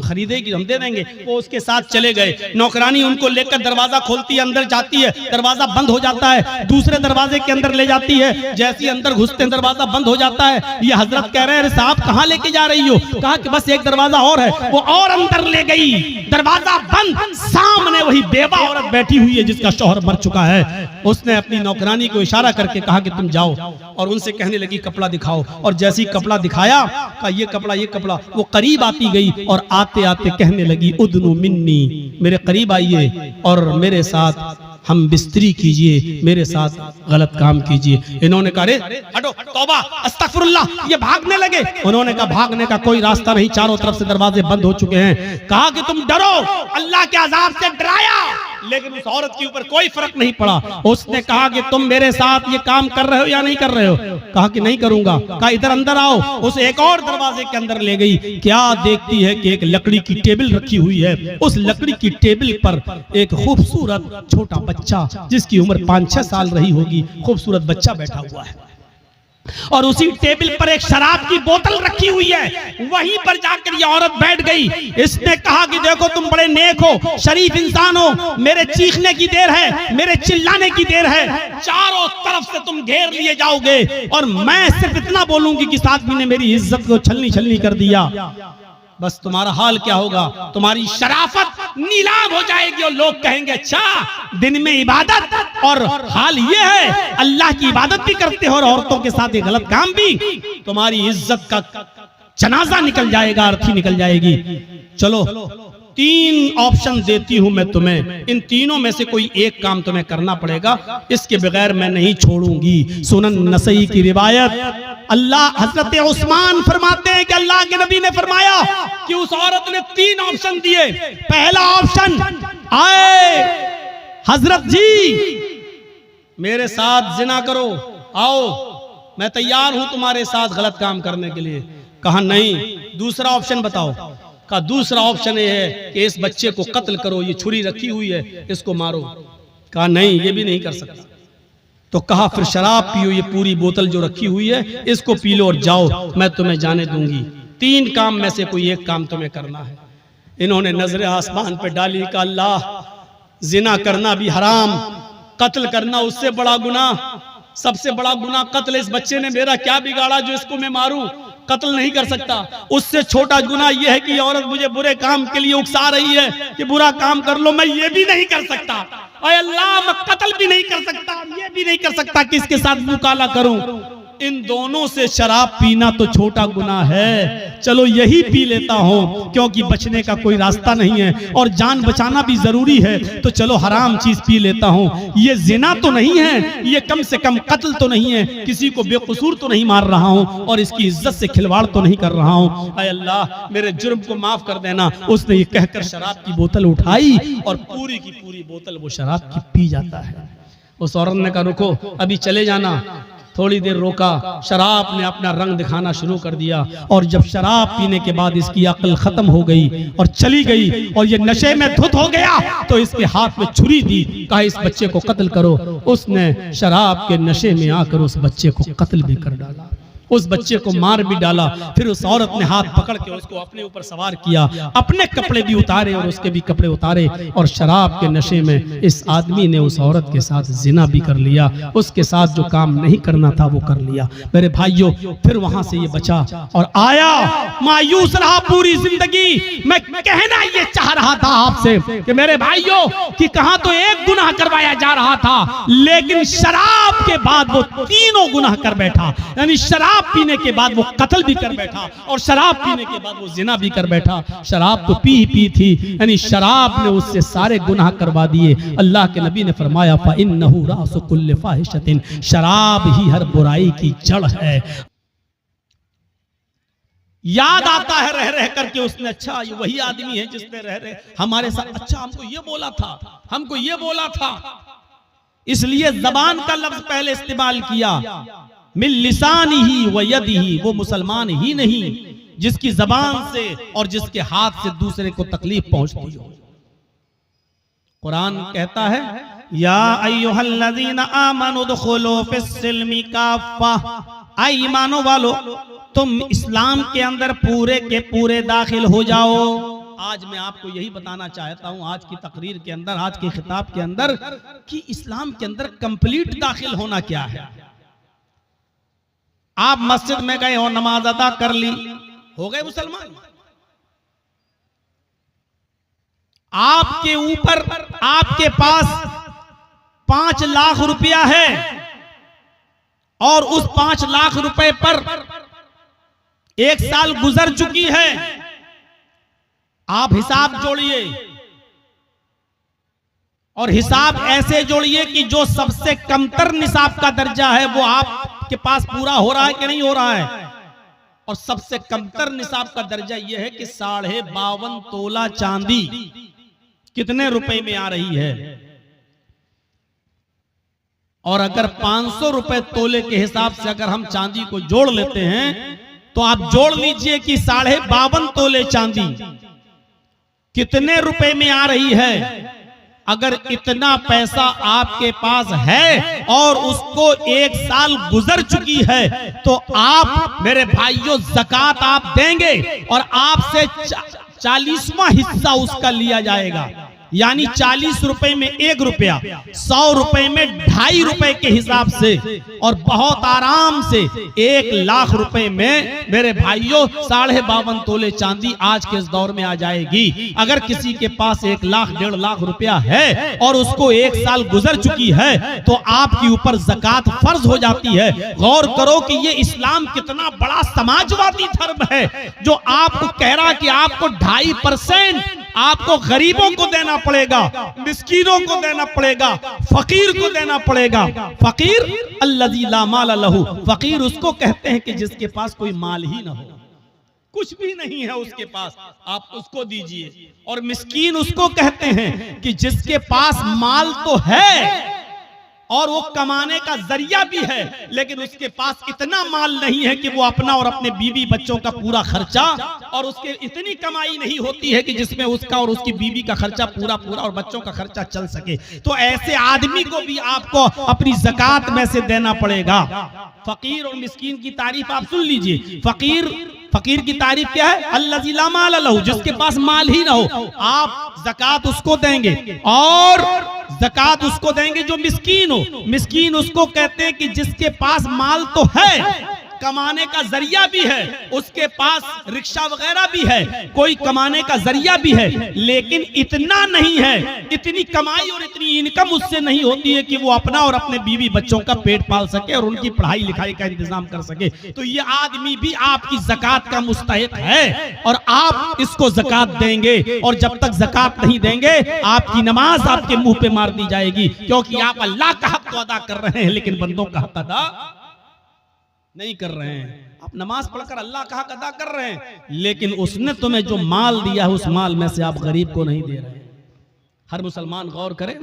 Speaker 1: खरीदेगी, हम दे देंगे। वो उसके साथ चले गए। नौकरानी उनको लेकर दरवाजा खोलती है, अंदर जाती है, दरवाजा बंद हो जाता है, दूसरे दरवाजे के अंदर ले जाती है। जैसे ही अंदर घुसते हैं दरवाजा बंद हो जाता है। ये हजरत कह रहे हैं साहब कहाँ लेके जा रही हो? कहा कि बस एक दरवाजा और है। वो और अंदर ले गई, दरवाजा बंद, सामने वही बेवा औरत बैठी हुई है जिसका शौहर मर चुका है। उसने अपनी नौकरानी को इशारा करके कहा कि तुम जाओ, और उनसे कहने लगी कपड़ा दिखाओ। और जैसे ही कपड़ा दिखाया, कहा ये कपड़ा, ये कपड़ा। वो करीब आती गई और आते आते कहने लगी उदनु मिन्नी, मेरे करीब आइए और मेरे साथ हम बिस्तरी कीजिए, मेरे साथ गलत काम कीजिए। इन्होंने कहा रे हटो, तौबा, अस्तगफिरुल्लाह, ये भागने लगे। उन्होंने कहा भागने का कोई रास्ता नहीं, चारों तरफ से दरवाजे बंद हो चुके हैं। कहा कि तुम डरो, अल्लाह के अजाब से डराया, लेकिन उस औरत के ऊपर कोई फर्क नहीं पड़ा। उसने कहा कि तुम मेरे साथ ये काम कर रहे हो या नहीं कर रहे हो? कहा कि नहीं करूंगा। कहा इधर अंदर आओ। उस एक और दरवाजे के अंदर ले गई। क्या देखती है कि एक लकड़ी की टेबल रखी हुई है। उस लकड़ी की टेबल पर एक खूबसूरत छोटा बच्चा, जिसकी उम्र 5-6 साल रही होगी, खूबसूरत बच्चा बैठा हुआ है। और उसी टेबल पर एक शराब की बोतल रखी हुई है। वहीं पर जाकर ये औरत बैठ गई। इसने कहा कि देखो तुम बड़े नेक हो, शरीफ इंसान हो, मेरे चीखने की देर है, मेरे चिल्लाने की देर है, चारों तरफ से तुम घेर लिए जाओगे और मैं सिर्फ इतना बोलूंगी कि इस आदमी ने मेरी इज्जत को छलनी छलनी कर दिया। बस तुम्हारा हाल क्या होगा? तुम्हारी शराफत नीलाम हो जाएगी और लोग कहेंगे अच्छा दिन में इबादत और हाल ये है, अल्लाह की इबादत भी करते हो और औरतों के साथ ये गलत काम भी। तुम्हारी इज्जत का जनाजा निकल जाएगा, अर्थी निकल जाएगी। चलो 3 ऑप्शन देती हूं मैं तुम्हें, इन तीनों में से कोई एक काम तुम्हें करना पड़ेगा, इसके बगैर मैं नहीं छोड़ूंगी। सुनन नसई की रिवायत। अल्लाह हजरत उस्मान फरमाते हैं कि अल्लाह के नबी ने फरमाया कि उस औरत ने 3 ऑप्शन दिए। पहला ऑप्शन, आए हजरत जी मेरे साथ जिना करो, आओ मैं तैयार हूं तुम्हारे साथ गलत काम करने के लिए। कहा नहीं। दूसरा ऑप्शन बताओ। का दूसरा ऑप्शन ये है कि इस बच्चे को कत्ल करो, ये छुरी रखी हुई है, इसको मारो। कहा नहीं, ये भी नहीं कर सकता। तो कहा फिर शराब पियो, ये पूरी बोतल जो रखी हुई है इसको पी लो और जाओ, मैं तुम्हें जाने दूंगी। 3 काम में से कोई एक काम तुम्हें करना है। इन्होंने नजरें आसमान पे डाली। का अल्लाह, जिना करना भी हराम, कत्ल करना उससे बड़ा गुनाह, सबसे बड़ा गुनाह कत्ल। इस बच्चे ने मेरा क्या बिगाड़ा जो इसको मैं मारूं? कत्ल नहीं कर सकता। उससे छोटा गुनाह यह है कि औरत मुझे बुरे काम के लिए उकसा रही है कि बुरा काम कर लो, मैं ये भी नहीं कर सकता। अरे अल्लाह, मैं कत्ल भी नहीं कर सकता, ये भी नहीं कर सकता कि इसके साथ मुंह काला करूं। इन दोनों से शराब पीना तो छोटा गुनाह है, चलो यही पी लेता हूं क्योंकि बचने का कोई रास्ता नहीं है और जान बचाना भी जरूरी है, तो चलो हराम चीज पी लेता हूं। ये जिना तो नहीं है, ये कम से कम कत्ल तो नहीं है, किसी को बेकसूर तो नहीं मार रहा हूं और इसकी इज्जत से खिलवाड़ तो नहीं कर रहा हूं। अय अल्लाह, मेरे जुर्म को माफ कर देना। उसने ये कहकर शराब की बोतल उठाई और पूरी की पूरी बोतल वो शराब की पी जाता है। उस औरत ने कहा रुको, अभी चले जाना। थोड़ी देर रोका, शराब ने अपना रंग दिखाना शुरू कर दिया और जब शराब पीने के बाद इसकी अक्ल खत्म हो गई और चली गई और ये नशे में धुत हो गया तो इसके हाथ में छुरी दी। कहा इस बच्चे को कत्ल करो। उसने शराब के नशे में आकर उस बच्चे को कत्ल भी कर डाला। उस बच्चे को मार भी डाला। फिर उस औरत ने हाथ पकड़ के उसको अपने ऊपर सवार किया, अपने कपड़े भी उतारे और उसके भी कपड़े उतारे, और शराब के नशे में इस आदमी ने उस औरत के साथ जिना भी कर लिया। उसके साथ जो काम नहीं करना था वो कर लिया। मेरे भाइयों, फिर वहां से ये बचा और आया, मायूस रहा पूरी जिंदगी। मैं कहना ये चाह रहा था आपसे कि मेरे भाइयों कि कहां तो एक गुनाह करवाया जा रहा था, लेकिन शराब के बाद वो तीनों गुनाह कर बैठा। यानी शराब पीने के बाद वो कत्ल भी कर बैठा, और शराब पीने के बाद वो जिना भी कर बैठा। शराब तो पी थी, यानी शराब ने उससे सारे गुनाह करवा दिए। अल्लाह के नबी ने फरमाया फ़इन्नहु रासु कुल्लि फ़ाहिशतिन, शराब ही हर बुराई की जड़ है। याद आता है रह रह करके उसने, अच्छा ये वही आदमी है जिसने रह रहे हमारे साथ, अच्छा हमको ये बोला था, हमको ये बोला था। इसलिए जबान का लफ्ज पहले इस्तेमाल किया, मिन लिसानिही व यदिही, वो मुसलमान ही नहीं जिसकी जबान से और जिसके हाथ से दूसरे को तकलीफ पहुंचती हो। कुरान कहता है या अय्युहल्लज़ीना आमनु दुखुलू फिस्सिल्मि काफ़ा, ऐ ईमानो वालो तुम इस्लाम के अंदर पूरे के पूरे दाखिल हो जाओ। आज मैं आपको यही बताना चाहता हूं आज की तकरीर के अंदर, आज के खिताब के अंदर, कि इस्लाम के अंदर कंप्लीट दाखिल होना क्या है। आप मस्जिद में गए हो, नमाज अदा कर ली, हो गए मुसलमान। आपके ऊपर, आपके पास 5 लाख रुपया है और उस 5 लाख रुपए पर 1 साल गुजर चुकी है। आप हिसाब जोड़िए और हिसाब ऐसे जोड़िए कि जो सबसे कमतर निसाब का दर्जा है वो आपके पास पूरा हो रहा है कि नहीं हो रहा है। और सबसे कमतर निसाब का दर्जा यह है कि 52.5 तोला चांदी कितने रुपए में आ रही है। और अगर 500 रुपए तोले के हिसाब से अगर हम चांदी को जोड़ लेते हैं तो आप जोड़ लीजिए कि 52.5 तोले चांदी कितने रुपए में आ रही है। अगर इतना पैसा आपके पास है और उसको 1 साल गुजर चुकी है तो आप मेरे भाइयों ज़कात आप देंगे और आपसे 40वां हिस्सा उसका लिया जाएगा। यानी 40 रुपए में 1 रुपया, 100 रुपए में 2.5 रुपए के हिसाब से, और बहुत आराम से 1 लाख रुपए में मेरे भाइयों 52.5 तोले चांदी आज के इस दौर में आ जाएगी। अगर किसी के पास 1 लाख 1.5 लाख रुपया है और उसको 1 साल गुजर चुकी है तो आपके ऊपर ज़कात फर्ज हो जाती है। गौर करो कि ये इस्लाम कितना बड़ा समाजवादी धर्म है जो आपको कह रहा कि आपको 2.5% आपको गरीबों को देना पड़ेगा, मिस्कीनों को देना पड़ेगा, फकीर को देना पड़ेगा। फकीर अल्लज़ी ला माल लहू, फकीर उसको कहते हैं कि जिसके पास कोई माल ही ना हो, कुछ भी नहीं है उसके पास, आप उसको दीजिए। और मिस्कीन उसको कहते हैं कि जिसके पास माल तो है और वो कमाने का जरिया भी है, लेकिन उसके पास इतना माल नहीं है कि वो अपना और अपने बीवी बच्चों का पूरा खर्चा, और उसके इतनी कमाई नहीं होती है कि जिसमें उसका और उसकी बीवी का खर्चा पूरा और बच्चों का खर्चा चल सके। तो ऐसे आदमी को भी आपको अपनी ज़कात में से देना पड़ेगा। फकीर और मिस्कीन की तारीफ आप सुन लीजिए। फकीर की तारीफ क्या है? अल्लज़ी ला माल लहू, जिसके पास माल ही ना हो, आप ज़कात उसको देंगे। और ज़कात उसको देंगे जो मिस्कीन हो। मिस्कीन उसको कहते हैं कि जिसके पास माल तो है, कमाने का जरिया भी है, उसके पास रिक्शा वगैरह भी है, कोई कमाने का जरिया भी है, लेकिन इतना नहीं है, इतनी कमाई और इतनी इनकम उससे नहीं होती है कि वो अपना और अपने बीवी बच्चों का पेट पाल सके और उनकी पढ़ाई लिखाई का इंतजाम कर सके। तो ये आदमी भी आपकी ज़कात का मुस्तहिक है और आप इसको ज़कात देंगे। और जब तक ज़कात नहीं देंगे आपकी नमाज आपके मुंह पे मार दी जाएगी, क्योंकि आप अल्लाह का हक तो अदा कर रहे हैं लेकिन बंदों का हक अदा नहीं कर रहे हैं। आप नमाज पढ़कर अल्लाह का हक अदा कर रहे हैं, लेकिन उसने तुम्हें जो माल दिया है उस माल में से आप गरीब को नहीं दे रहे। हर मुसलमान गौर करे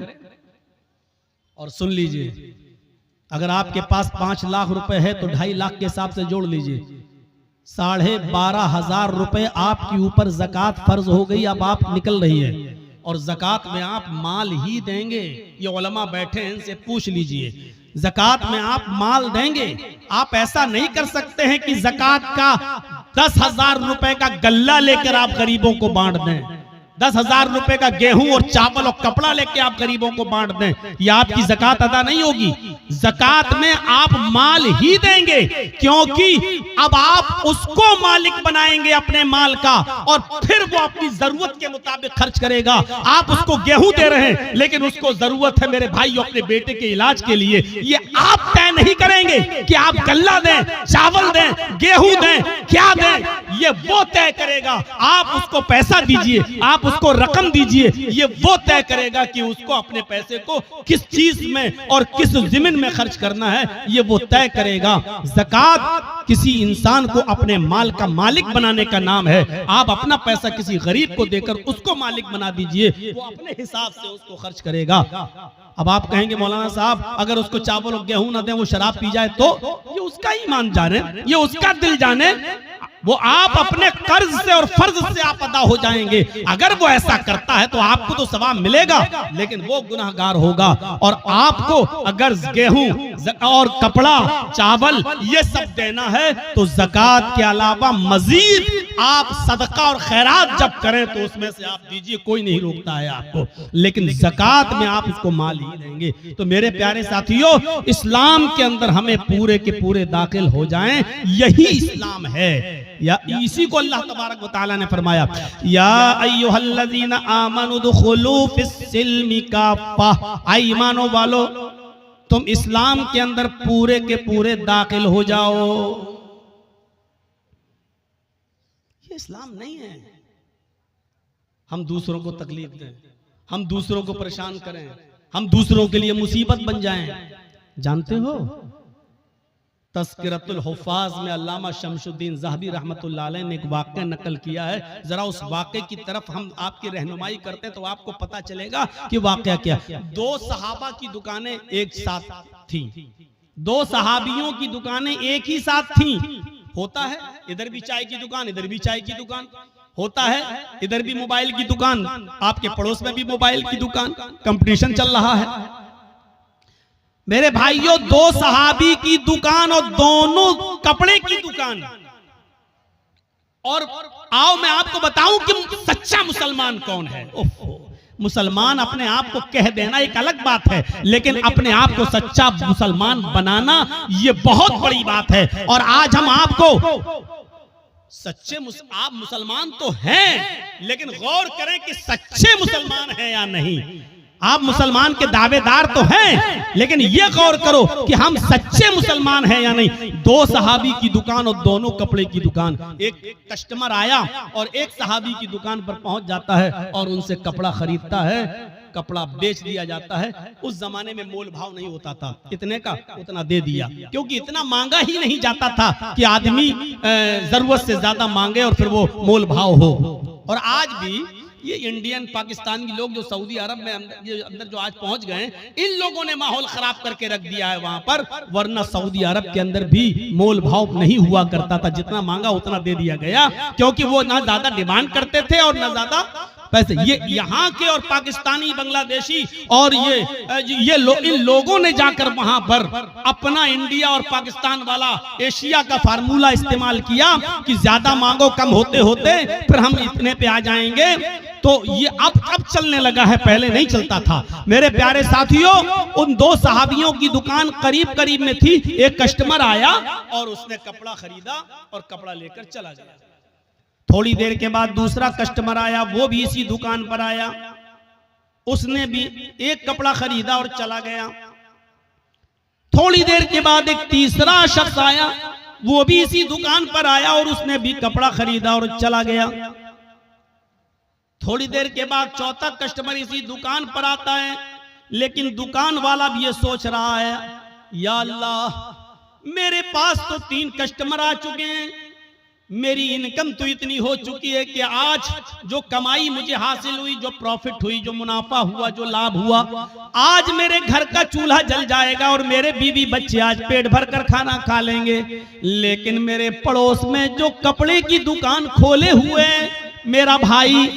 Speaker 1: और सुन लीजिए, अगर आपके पास 5 लाख रुपए है तो 2.5 लाख के हिसाब से जोड़ लीजिए, 12,500 रुपए आपके ऊपर ज़कात फर्ज हो गई। अब आप निकल रही है और ज़कात में आप माल ही देंगे। ये उलमा बैठे हैं, इनसे पूछ लीजिए ज़कात में आप माल देंगे। आप ऐसा नहीं कर सकते हैं कि ज़कात का 10,000 रुपए का गल्ला लेकर आप गरीबों को बांट दें, 10,000 रुपए का गेहूं और चावल और कपड़ा लेके आप गरीबों को बांट दें, यह आपकी ज़कात अदा नहीं होगी। ज़कात में आप माल ही देंगे, क्योंकि अब आप उसको मालिक बनाएंगे अपने माल का, और फिर वो अपनी जरूरत के मुताबिक खर्च करेगा। आप उसको गेहूं दे रहे हैं, लेकिन उसको जरूरत है मेरे भाई अपने बेटे के इलाज के लिए, ये आप तय नहीं करेंगे कि आप गल्ला दें, चावल दें, गेहूं दें, क्या दें, ये वो तय करेगा। आप उसको पैसा दीजिए, आप उसको रकम दीजिए, ये वो तय करेगा कि उसको अपने पैसे को किस चीज में और किस ज़मीन में खर्च करना है, ये वो तय करेगा। ज़कात किसी इंसान को अपने माल का मालिक बनाने का नाम है। आप अपना पैसा किसी गरीब को देकर उसको मालिक बना दीजिए, वो अपने हिसाब से उसको खर्च करेगा। अब आप कहेंगे मौलाना साहब अगर उसको चावल और गेहूं ना दें, वो शराब पी जाए तो ये उसका ईमान जाने, ये उसका दिल जाने, वो आप अपने कर्ज से और फर्ज से आप अदा हो जाएंगे। अगर वो ऐसा करता है तो आपको तो सवाब मिलेगा, लेकिन वो गुनाहगार होगा। और आपको अगर गेहूं और कपड़ा, चावल ये सब देना है तो ज़कात के अलावा मजीद आप सदका और खैरात जब करें तो उसमें से आप दीजिए, कोई नहीं रोकता है आपको, लेकिन ज़कात में आप उसको माल ही देंगे। तो मेरे प्यारे साथियों, इस्लाम के अंदर हमें पूरे के पूरे दाखिल हो जाएं, यही इस्लाम है। या इसी को अल्लाह तबारक व तआला ने फरमाया, या अय्युहल्लज़ीना आमनु दुखुलू फिस्सिल्मि काफ़ा, ऐ ईमानो वालो तुम इस्लाम के अंदर पूरे के पूरे दाखिल हो जाओ। ये इस्लाम नहीं है हम दूसरों को तकलीफ दें, हम दूसरों को परेशान करें, हम दूसरों के लिए मुसीबत बन जाएं। जानते हो तज़किरतुल हुफ़ाज़ में अल्लामा शमशुद्दीन ज़हबी रहमतुल्लाह अलैह ने एक वाक़या नकल किया है। जरा उस वाक़े की तरफ हम आपकी रहनुमाई करते हैं तो आपको पता चलेगा कि वाक़या क्या। दो सहाबा की दुकानें एक साथ थी, दो सहाबियों की दुकानें एक ही साथ थी। होता है इधर भी चाय की दुकान, इधर भी चाय की दुकान, होता है इधर भी मोबाइल की दुकान, आपके पड़ोस में भी मोबाइल की दुकान, कंपटीशन चल रहा है। मेरे भाइयों, दो सहाबी की दुकान और दोनों कपड़े की दुकान। और आओ मैं आपको बताऊं कि सच्चा मुसलमान कौन है। मुसलमान अपने आप को कह देना एक अलग बात है, लेकिन अपने आप को सच्चा मुसलमान बनाना ये बहुत बड़ी बात है। और आज हम आपको सच्चे आप मुसलमान तो हैं, लेकिन गौर करें कि सच्चे मुसलमान हैं या नहीं। आप मुसलमान के दावेदार तो हैं, लेकिन ये गौर करो कि हम सच्चे मुसलमान हैं या नहीं। दो सहाबी की दुकान और दोनों कपड़े की दुकान। एक कस्टमर आया और एक सहाबी की दुकान पर पहुंच जाता है और उनसे कपड़ा खरीदता है, कपड़ा बेच दिया जाता है। उस जमाने में मोल भाव नहीं होता था, इतने का उतना दे दिया, क्योंकि इतना मांगा ही नहीं जाता था कि आदमी जरूरत से ज्यादा मांगे और फिर वो मोल भाव हो। और आज भी ये इंडियन पाकिस्तानी लोग जो सऊदी अरब में अंदर जो आज पहुंच गए, इन लोगों ने माहौल खराब करके रख दिया है वहां पर। वरना सऊदी अरब के अंदर भी मोल भाव नहीं हुआ करता था, जितना मांगा उतना दे दिया गया, क्योंकि वो ना ज्यादा डिमांड करते थे और ना ज्यादा पैसे। ये यहाँ के और पाकिस्तानी, बांग्लादेशी और इन लोगों ने जाकर वहां पर अपना इंडिया और पाकिस्तान वाला एशिया का फार्मूला इस्तेमाल किया कि ज्यादा मांगो, कम होते होते फिर हम इतने पे आ जाएंगे। तो ये अब चलने लगा है, पहले नहीं चलता था। मेरे प्यारे साथियों, उन दो सहाबियों की दुकान करीब करीब में थी। एक कस्टमर आया और उसने कपड़ा खरीदा और कपड़ा लेकर चला गया। थोड़ी देर के बाद दूसरा कस्टमर आया, वो भी इसी दुकान पर आया, उसने भी एक कपड़ा खरीदा और चला गया। थोड़ी देर के बाद एक तीसरा शख्स आया, वो भी इसी दुकान पर आया और उसने भी कपड़ा खरीदा और चला गया। थोड़ी देर के बाद चौथा कस्टमर इसी दुकान पर आता है, लेकिन दुकान वाला भी ये सोच रहा है, या अल्लाह मेरे पास तो 3 कस्टमर आ चुके हैं, मेरी इनकम तो इतनी हो चुकी है कि आज जो कमाई मुझे हासिल हुई, जो प्रॉफिट हुई, जो मुनाफा हुआ, जो लाभ हुआ, आज मेरे घर का चूल्हा जल जाएगा और मेरे बीवी बच्चे आज पेट भर कर खाना खा लेंगे। लेकिन मेरे पड़ोस में जो कपड़े की दुकान खोले हुए मेरा भाई,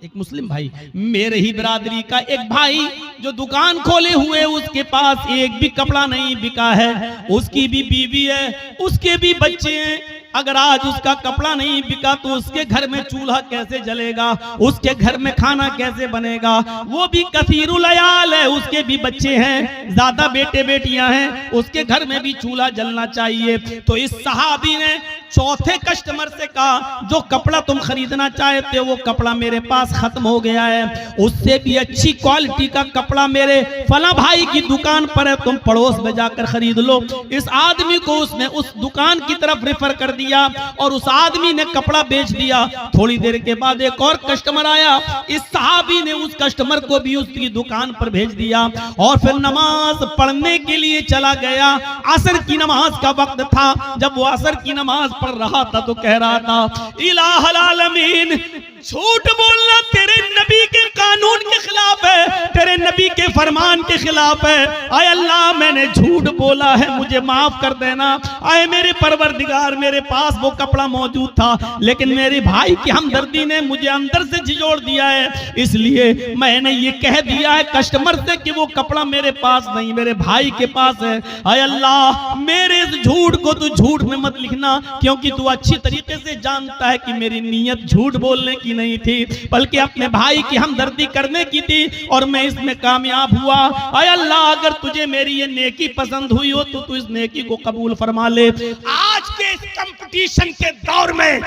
Speaker 1: एक मुस्लिम भाई, मेरे ही बिरादरी का एक भाई जो दुकान खोले हुए, उसके पास एक भी कपड़ा नहीं बिका है, उसकी भी बीवी है, उसके भी बच्चे हैं। अगर आज उसका कपड़ा नहीं बिका तो उसके घर में चूल्हा कैसे जलेगा, उसके घर में खाना कैसे बनेगा? वो भी कसीरुल अयाल है, उसके भी बच्चे हैं, ज्यादा बेटे बेटियां हैं, उसके घर में भी चूल्हा जलना चाहिए। तो इस सहाबी ने चौथे कस्टमर से कहा, जो कपड़ा तुम खरीदना चाहते हो वो कपड़ा मेरे पास खत्म हो गया है, उससे भी अच्छी क्वालिटी का कपड़ा मेरे फला भाई की दुकान पर है, तुम पड़ोस में जाकर खरीद लो। इस आदमी को उसने उस दुकान की तरफ रेफर कर दिया और उस आदमी ने कपड़ा बेच दिया। थोड़ी देर के बाद एक और कस्टमर आया, इस सहाबी ने उस कस्टमर को भी उसकी दुकान पर भेज दिया और फिर नमाज पढ़ने के लिए चला गया। असर की नमाज का वक्त था, जब वो असर की नमाज पढ़ रहा था तो कह रहा था, इलाहुल आलमीन, झूठ बोलना तेरे नबी के कानून के खिलाफ है, तेरे नबी के फरमान के खिलाफ है। आय अल्लाह, मैंने झूठ बोला है, मुझे माफ कर देना। आए मेरे परवरदिगार, मेरे पास वो कपड़ा मौजूद था, लेकिन मेरे भाई की हमदर्दी ने मुझे अंदर से झिझोड़ दिया है, इसलिए मैंने ये कह दिया है कस्टमर से कि वो कपड़ा मेरे पास नहीं, मेरे भाई के पास है। आय अल्लाह, मेरे इस झूठ को तू झूठ में मत लिखना, क्योंकि तू अच्छी तरीके से जानता है कि मेरी नीयत झूठ बोलने की नहीं थी, बल्कि अपने भाई की हमदर्दी करने की थी, और मैं इसमें कामयाब हुआ। आय अल्लाह, अगर तुझे मेरी ये नेकी पसंद हुई हो तो तू इस नेकी को कबूल फरमा ले। आज के इस कंपटीशन के दौर में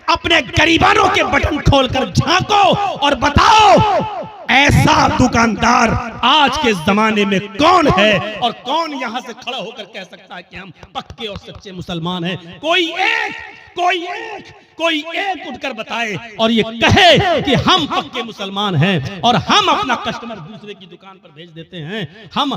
Speaker 1: अपने गरीबानों के बटन खोलकर झांको और बताओ, ऐसा दुकानदार आज के जमाने में कौन है, और कौन यहां से खड़ा होकर कह सकता है कि हम पक्के और सच्चे मुसलमान हैं? कोई एक उठकर बताए और ये कहे कि हम पक्के मुसलमान हैं और हम अपना कस्टमर दूसरे की दुकान पर भेज देते हैं, हम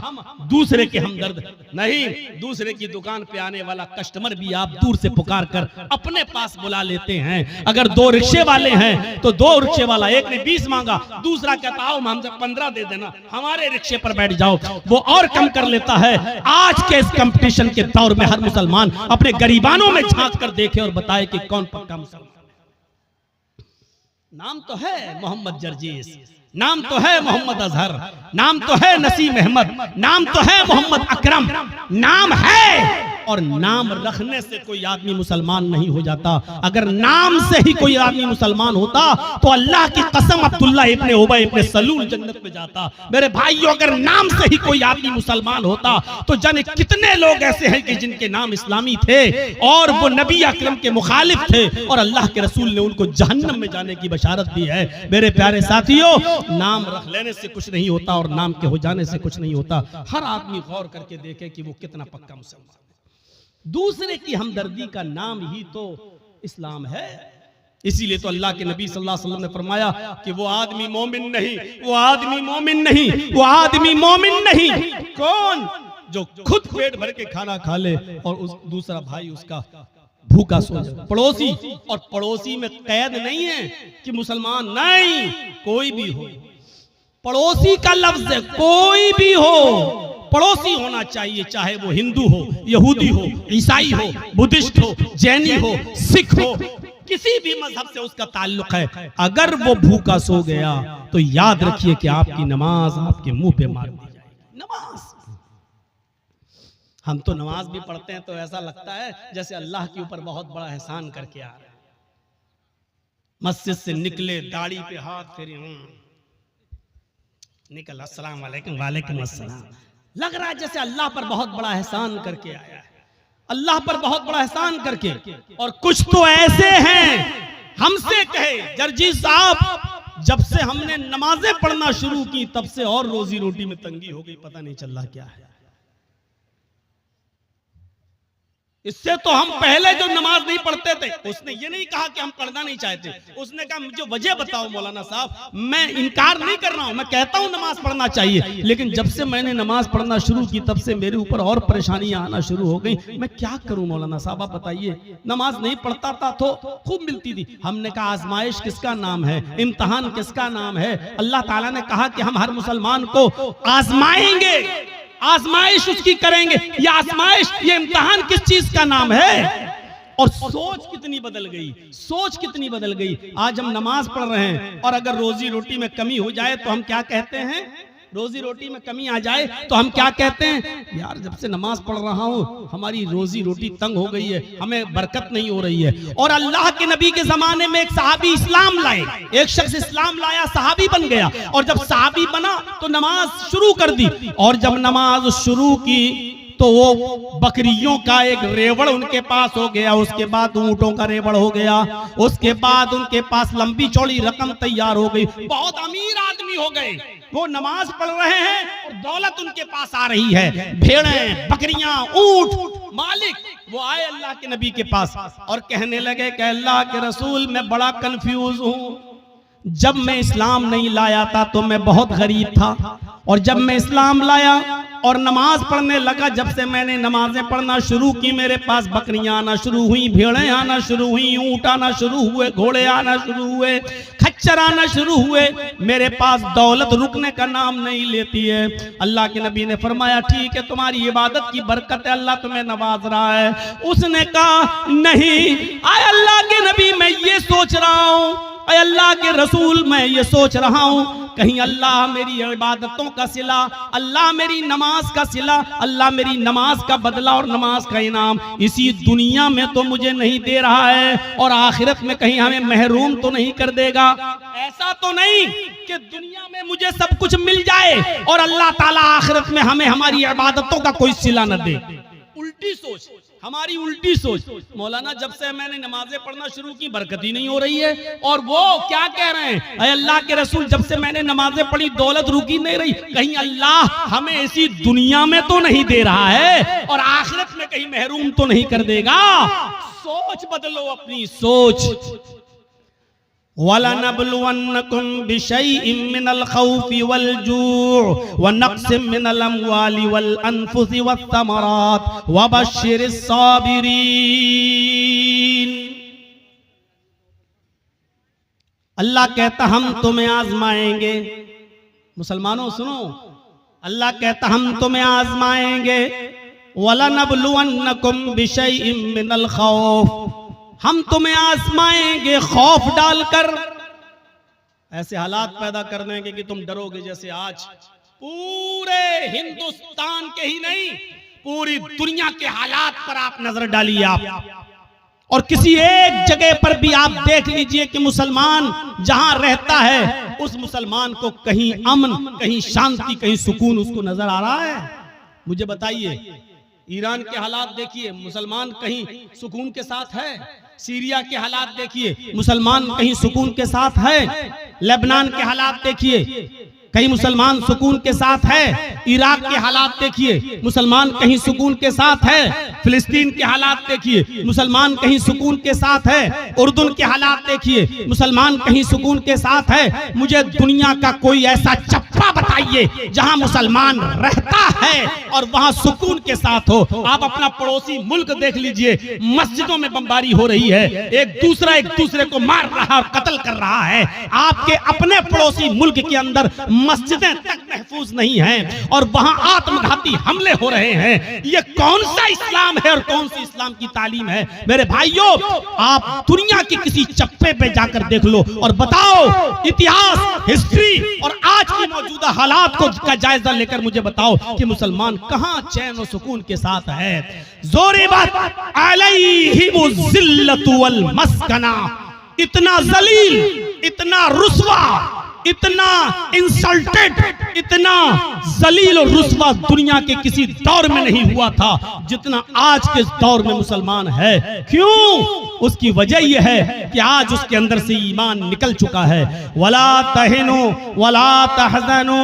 Speaker 1: दूसरे के हमदर्द नहीं। दूसरे की दुकान पे आने वाला कस्टमर भी आप दूर से पुकार कर अपने पास बुला लेते हैं। अगर 2 रिक्शे वाले हैं तो 2 रिक्शे वाला, एक ने 20 मांगा, दूसरा कहता आओ हमसे 15 दे देना, हमारे रिक्शे पर बैठ जाओ, वो और कम कर लेता है। आज के इस कंपटीशन के दौर में हर मुसलमान अपने गरीबानों में झांक कर देखे और बताए कि कौन पक्का मुसलमान। नाम तो है मोहम्मद जर्जीस, नाम तो है मोहम्मद अजहर, नाम तो है नसीम अहमद, नाम तो है मोहम्मद अकरम, नाम है, और नाम रखने से कोई आदमी मुसलमान नहीं हो जाता। अगर नाम से ही कोई आदमी मुसलमान होता तो अल्लाह की कसम अब्दुल्लाह इब्ने उबय इब्ने सलूल जन्नत में जाता। मेरे भाइयों, अगर नाम से ही कोई आदमी मुसलमान होता तो जाने कितने लोग ऐसे हैं कि जिनके नाम इस्लामी थे और वो नबी अकरम के मुखालिफ थे और अल्लाह के रसूल ने उनको जहन्नम में जाने की बशारत दी है। मेरे प्यारे साथियों, नाम रख लेने से कुछ नहीं होता और नाम के हो जाने से कुछ नहीं होता। हर आदमी गौर करके देखे कि वो कितना पक्का मुसलमान है। दूसरे की हमदर्दी का नाम ही तो इस्लाम है। इसीलिए तो अल्लाह के नबी सल्लल्लाहु अलैहि वसल्लम ने फरमाया कि वो आदमी मोमिन नहीं, वो आदमी मोमिन नहीं, वो आदमी मोमिन नहीं, कौन? जो खुद पेट भर के खाना खा ले और उस दूसरा भाई उसका भूखा सो जाए। पड़ोसी, और पड़ोसी में कैद नहीं है कि मुसलमान नहीं, कोई भी हो, पड़ोसी का लफ्ज है, कोई भी हो पड़ोसी होना चाहिए, चाहे वो हिंदू हो, यहूदी हो, ईसाई हो, बुद्धिस्ट हो, जैनी हो, सिख हो, किसी भी मजहब से उसका ताल्लुक है। अगर वो भूखा सो गया तो याद रखिए कि आपकी नमाज आपके मुंह पे मार दी जाएगी। नमाज, हम तो नमाज भी पढ़ते हैं तो ऐसा लगता है जैसे अल्लाह के ऊपर बहुत बड़ा एहसान करके आ रहे हैं। मस्जिद से निकले, दाढ़ी पे हाथ फेरे, निकल, अस्सलाम वालेकुम, वालेकुम अस्सलाम, लग रहा है जैसे अल्लाह पर बहुत बड़ा एहसान करके आया है, अल्लाह पर बहुत बड़ा एहसान करके। और कुछ तो ऐसे हैं, हमसे कहे जर्जी साहब, जब से हमने नमाजें पढ़ना शुरू की तब से और रोजी रोटी में तंगी हो गई, पता नहीं चल रहा क्या है। इससे तो हम पहले जो नमाज नहीं पढ़ते थे, उसने ये नहीं कहा कि हम पढ़ना नहीं चाहते, उसने कहा मुझे वजह बताओ मौलाना साहब। मैं इनकार नहीं कर रहा हूं, मैं कहता हूं नमाज पढ़ना चाहिए, लेकिन जब से मैंने नमाज पढ़ना शुरू की तब से मेरे ऊपर और परेशानियां आना शुरू हो गई, मैं क्या करूं मौलाना साहब, आप बताइए। नमाज नहीं पढ़ता था तो खूब मिलती थी। हमने कहा आजमाइश किसका नाम है, इम्तिहान किसका नाम है? अल्लाह ताला ने कहा कि हम हर मुसलमान को आजमाएंगे, आजमाइश उसकी करेंगे। ये आजमाइश, ये इम्तिहान किस चीज का नाम है? और सोच कितनी बदल गई, सोच कितनी बदल गई। आज हम नमाज पढ़ रहे हैं और अगर रोजी रोटी में कमी हो जाए तो हम क्या कहते हैं, रोजी रोटी में कमी आ जाए तो हम क्या कहते हैं, यार जब से नमाज पढ़ रहा हूं हमारी रोजी रोटी तंग हो गई है, हमें बरकत नहीं हो रही है। और अल्लाह के नबी के जमाने में एक सहाबी इस्लाम लाए, एक शख्स इस्लाम लाया, सहाबी बन गया, और जब सहाबी बना तो नमाज शुरू कर दी, और जब नमाज शुरू की तो वो बकरियों का एक रेवड़ उनके पास हो गया, उसके बाद ऊंटों का रेवड़ हो गया, उसके बाद उनके पास लंबी चौड़ी रकम तैयार हो गई, बहुत अमीर आदमी हो गए। वो नमाज पढ़ रहे हैं और दौलत उनके पास आ रही है, भेड़ें, बकरियां, ऊंट। मालिक वो आए अल्लाह के नबी के पास और कहने लगे कि अल्लाह के रसूल मैं बड़ा कंफ्यूज हूं, जब मैं इस्लाम नहीं लाया था तो मैं बहुत गरीब था, और जब मैं इस्लाम लाया और नमाज पढ़ने लगा, जब से मैंने नमाजें पढ़ना शुरू की मेरे पास बकरियां आना शुरू हुई, भेड़ें आना शुरू हुई, ऊंट आना शुरू हुए, घोड़े आना शुरू हुए, खच्चर आना शुरू हुए, मेरे पास दौलत रुकने का नाम नहीं लेती है। अल्लाह के नबी ने फरमाया ठीक है, तुम्हारी इबादत की बरकत है, अल्लाह तुम्हें नवाज रहा है। उसने कहा नहीं, आए अल्लाह के नबी मैं ये सोच रहा हूं, अल्लाह के रसूल मैं ये सोच रहा हूं, कहीं अल्लाह मेरी इबादतों का सिला, अल्लाह मेरी नमाज का सिला, अल्लाह मेरी नमाज का बदला और नमाज का इनाम इसी दुनिया में तो मुझे नहीं दे रहा है, और आखिरत में कहीं हमें महरूम तो नहीं कर देगा। ऐसा तो नहीं कि दुनिया में मुझे सब कुछ मिल जाए और अल्लाह ताला आखिरत में हमें हमारी इबादतों का कोई सिला न दे। उल्टी सोच, हमारी उल्टी सोच। मौलाना जब से मैंने नमाजें पढ़ना शुरू की बरकत ही नहीं हो रही है, और वो क्या कह रहे हैं, अरे अल्लाह के रसूल जब से मैंने नमाजें पढ़ी दौलत रुकी नहीं रही, कहीं अल्लाह हमें इसी दुनिया में तो नहीं दे रहा है और आखिरत में कहीं महरूम तो नहीं कर देगा। सोच बदलो अपनी सोच। वलनब्लुवन्नकुम बिशैइन मिनल खौफि वल जूअ व नक्सिम मिनल अम्वालि वल अनफुसि वस्समरात वबश्शिरिस साबिरीन। अल्लाह कहता हम तुम्हें आजमाएंगे। मुसलमानों सुनो, अल्लाह कहता हम तुम्हें आजमाएंगे। वलनब्लुवन्नकुम बिशैइन मिनल खौफ, हम तुम्हें आजमाएंगे खौफ डालकर, ऐसे हालात पैदा कर देंगे कि तुम डरोगे। जैसे आज पूरे हिंदुस्तान के ही नहीं पूरी दुनिया के हालात पर आप नजर डालिए आप, और किसी एक जगह पर भी आप देख लीजिए कि मुसलमान जहां रहता है उस मुसलमान को कहीं अमन, कहीं शांति, कहीं सुकून उसको नजर आ रहा है? मुझे बताइए। ईरान के हालात देखिए, मुसलमान कहीं सुकून के साथ है। सीरिया के हालात देखिए, मुसलमान कहीं सुकून के साथ है। लेबनान के हालात देखिए, कहीं मुसलमान सुकून के साथ है। इराक के हालात देखिए, मुसलमान कहीं सुकून के साथ है। फिलिस्तीन के हालात देखिए, मुसलमान कहीं सुकून के साथ है। उर्दून के हालात देखिए, मुसलमान कहीं सुकून के साथ है। मुझे दुनिया का कोई ऐसा चप्पा बताइए जहां मुसलमान रहता है और वहां सुकून के साथ हो। आप अपना पड़ोसी मुल्क देख लीजिए, मस्जिदों में बमबारी हो रही है, एक दूसरे को मार रहा और कत्ल कर रहा है। आपके अपने पड़ोसी मुल्क के अंदर मस्जिदें तक महफूज नहीं हैं और वहां आत्मघाती हमले हो रहे हैं। ये कौन सा इस्लाम है और कौन सी इस्लाम की तालीम है? मेरे भाइयों, आप दुनिया की किसी चप्पे पे जाकर देख लो और बताओ, इतिहास, हिस्ट्री और आज की मौजूदा हालात को का जायजा लेकर मुझे बताओ कि मुसलमान कहां चैन और सुकून के साथ है। जोरे बात अलैहिमुज़िल्लतु वल मस्कना, इतना जलील, इतना रुस्वा, इतना इंसल्टेड, इतना जलील और रुस्वा दुनिया के किसी दौर में नहीं हुआ था जितना आज के दौर में मुसलमान है। क्यों? उसकी वजह यह है कि आज उसके अंदर से ईमान निकल चुका है। वला तहिनु वला तहज़नु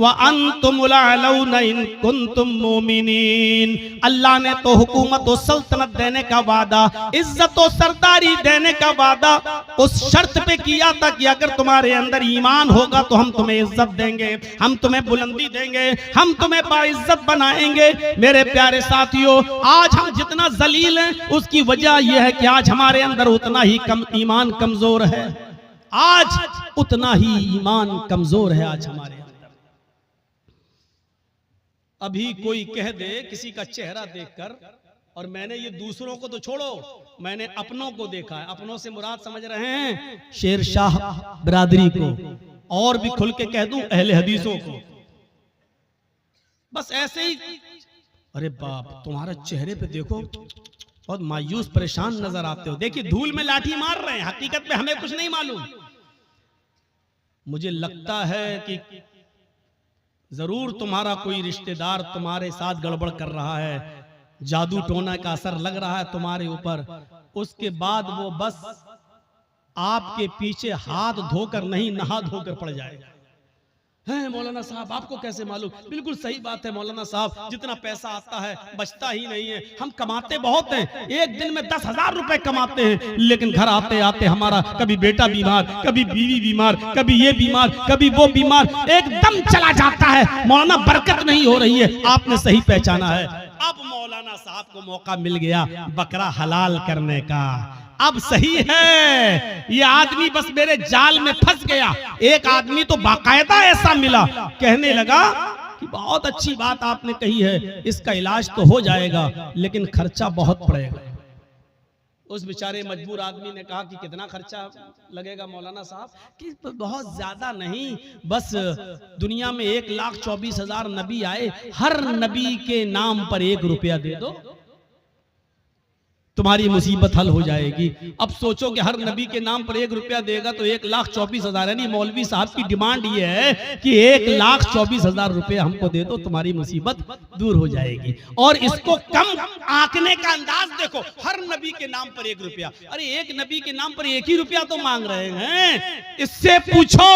Speaker 1: व अंतुमुल अलौना इन कुंतुम मोमिनीन। अल्लाह ने तो हुकूमत और सल्तनत देने का वादा, इज्जत और सरदारी देने का वादा उस शर्त पे किया था कि अगर तुम्हारे अंदर ईमान होगा तो हम तुम्हें इज्जत देंगे, हम तुम्हें बुलंदी देंगे, हम तुम्हें बाइज्जत बनाएंगे। मेरे प्यारे साथियों, आज हम जितना जलील हैं उसकी वजह यह है कि आज हमारे अंदर उतना ही कम ईमान कमजोर है। आज उतना ही ईमान कमजोर है आज हमारे अंदर। अभी कोई कह दे किसी का चेहरा देखकर और मैंने ये दूसरों को तो छोड़ो, मैंने अपनों को देखा है। अपनों से मुराद समझ रहे हैं शेर शाह बिरादरी को, और भी खुल के कह दूं अहले हदीसों को। बस ऐसे ही, अरे बाप तुम्हारा चेहरे पे देखो बहुत मायूस परेशान नजर आते हो। देखिए धूल में लाठी मार रहे हैं, हकीकत में हमें कुछ नहीं मालूम। मुझे लगता है कि जरूर तुम्हारा कोई रिश्तेदार तुम्हारे साथ गड़बड़ कर रहा है, जादू टोना का असर लग रहा है तुम्हारे ऊपर। उसके बाद वो बस आपके पीछे हाथ धोकर नहीं नहा धोकर पड़ जाएगा। है मौलाना साहब आपको कैसे मालूम? बिल्कुल सही बात है मौलाना साहब, जितना पैसा आता है बचता ही नहीं है। हम कमाते बहुत हैं, एक दिन में 10,000 रुपए कमाते हैं, लेकिन घर आते आते हमारा कभी बेटा बीमार, कभी बीवी बीमार, कभी ये बीमार, कभी वो बीमार, एकदम चला जाता है। मौलाना बरकत नहीं हो रही है। आपने सही पहचाना है। अब मौलाना साहब को मौका मिल गया बकरा हलाल करने का। अब सही है, ये आदमी बस मेरे जाल में फंस गया। एक आदमी तो बाकायदा ऐसा मिला, कहने लगा कि बहुत अच्छी बात आपने कही है, इसका इलाज तो हो जाएगा लेकिन खर्चा बहुत पड़ेगा। उस बेचारे मजबूर आदमी ने कहा कि कितना खर्चा लगेगा मौलाना साहब? कि बहुत ज्यादा नहीं, बस दुनिया में 1,24,000 नबी आए, हर नबी के नाम पर 1 रुपया दे दो, तुम्हारी मुसीबत हल हो जाएगी। अब सोचो कि हर नबी के नाम पर 1 रुपया देगा तो 1,24,000, यानी मौलवी साहब की डिमांड ये है कि 1,24,000 रुपए हमको दे दो, तुम्हारी मुसीबत दूर हो जाएगी। और इसको कम आंकने का अंदाज देखो, हर नबी के नाम पर 1 रुपया। अरे एक नबी के नाम पर 1 ही रुपया तो मांग रहे हैं। इससे पूछो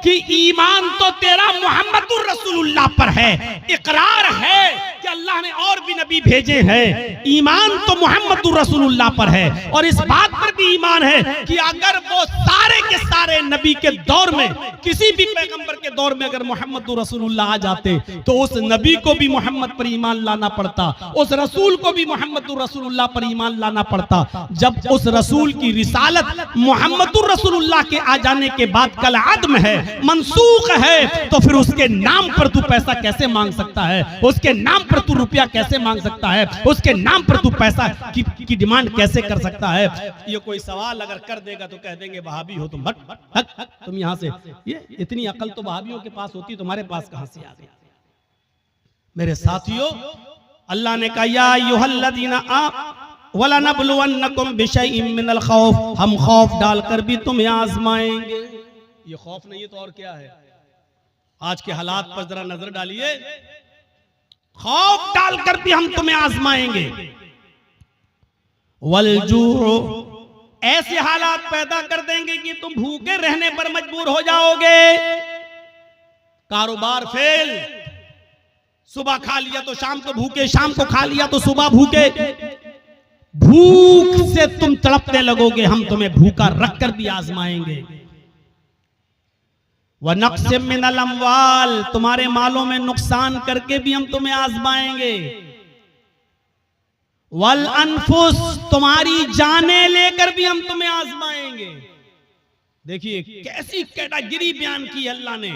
Speaker 1: कि ईमान तो तेरा मोहम्मदुर रसूलुल्लाह पर है, इकरार है कि अल्लाह ने और भी नबी भेजे हैं, ईमान तो मोहम्मद रसूलुल्लाह पर है। और इस बात पर भी ईमान है कि अगर वो सारे के सारे नबी के दौर में, किसी भी पैगंबर के दौर में अगर मोहम्मद रसूलुल्लाह आ जाते तो उस नबी को भी मोहम्मद पर ईमान लाना पड़ता, उस रसूल को भी मोहम्मद रसूलुल्लाह पर ईमान लाना पड़ता। जब उस रसूल की रिसालत मोहम्मद रसूलुल्लाह के आ जाने के बाद कल आदम है, मनसूख है, तो फिर उसके नाम पर तू पैसा कैसे मांग सकता है? उसके नाम पर तू रुपया कैसे मांग सकता है? उसके नाम पर तू पैसा की डिमांड कैसे कर सकता है? ये कोई सवाल अगर कर देगा तो कह देंगे वहाबी हो तुम, हट हट हट तुम यहां से। ये इतनी अकल तो वहाबियों के पास होती, तुम्हारे पास कहां से आ गई? मेरे साथियों, अल्लाह ने कहा या अय्युहल्लज़ीना वला नबलुवन्नकुम बिशैइन मिनल खौफ, हम खौफ डालकर भी तुम्हें आजमाएंगे। ये खौफ नहीं है तो और क्या है? आज के हालात पर जरा नजर डालिए, खौफ डालकर भी हम तुम्हें आजमाएंगे। वलजू, ऐसे हालात पैदा कर देंगे कि तुम भूखे रहने पर मजबूर हो जाओगे। कारोबार फेल, सुबह खा लिया तो शाम को भूखे, शाम को खा लिया तो सुबह भूखे, भूख से तुम तड़पने लगोगे, हम तुम्हें भूखा रखकर भी आजमाएंगे। व नक्सिम मिनल अम्वाल, तुम्हारे मालों में नुकसान करके भी हम तुम्हें आजमाएंगे। वल अनफुस, तुम्हारी जानें लेकर भी हम तुम्हें आजमाएंगे। देखिए कैसी कैटेगरी बयान की अल्लाह ने,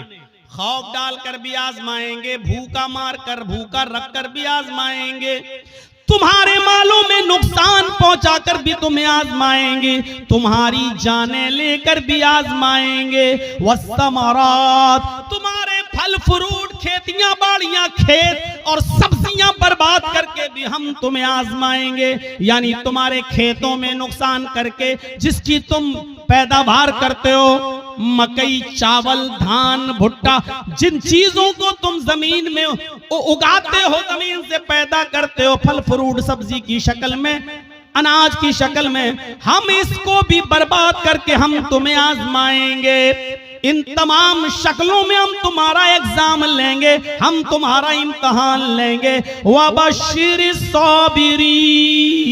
Speaker 1: खौफ डालकर भी आजमाएंगे, भूखा मारकर, भूखा रखकर भी आजमाएंगे, तुम्हारे मालों में नुकसान पहुंचाकर भी तुम्हें आजमाएंगे, तुम्हारी जानें लेकर भी आजमाएंगे। वस्समरात, तुम्हारे फल फ्रूट, खेतियां बाड़ियां, खेत और सब्जियां बर्बाद करके भी हम तुम्हें आजमाएंगे। यानी तुम्हारे खेतों में नुकसान करके, जिसकी तुम पैदावार करते हो, मकई, चावल, धान, भुट्टा, जिन चीजों को तुम जमीन में उगाते हो, जमीन से पैदा करते हो, फल फ्रूट सब्जी की शक्ल में, अनाज की शक्ल में, हम इसको भी बर्बाद करके हम तुम्हें आजमाएंगे। इन तमाम शक्लों में हम तुम्हारा एग्जाम लेंगे, हम तुम्हारा इम्तहान लेंगे। वबश्शिरिस साबिरीन,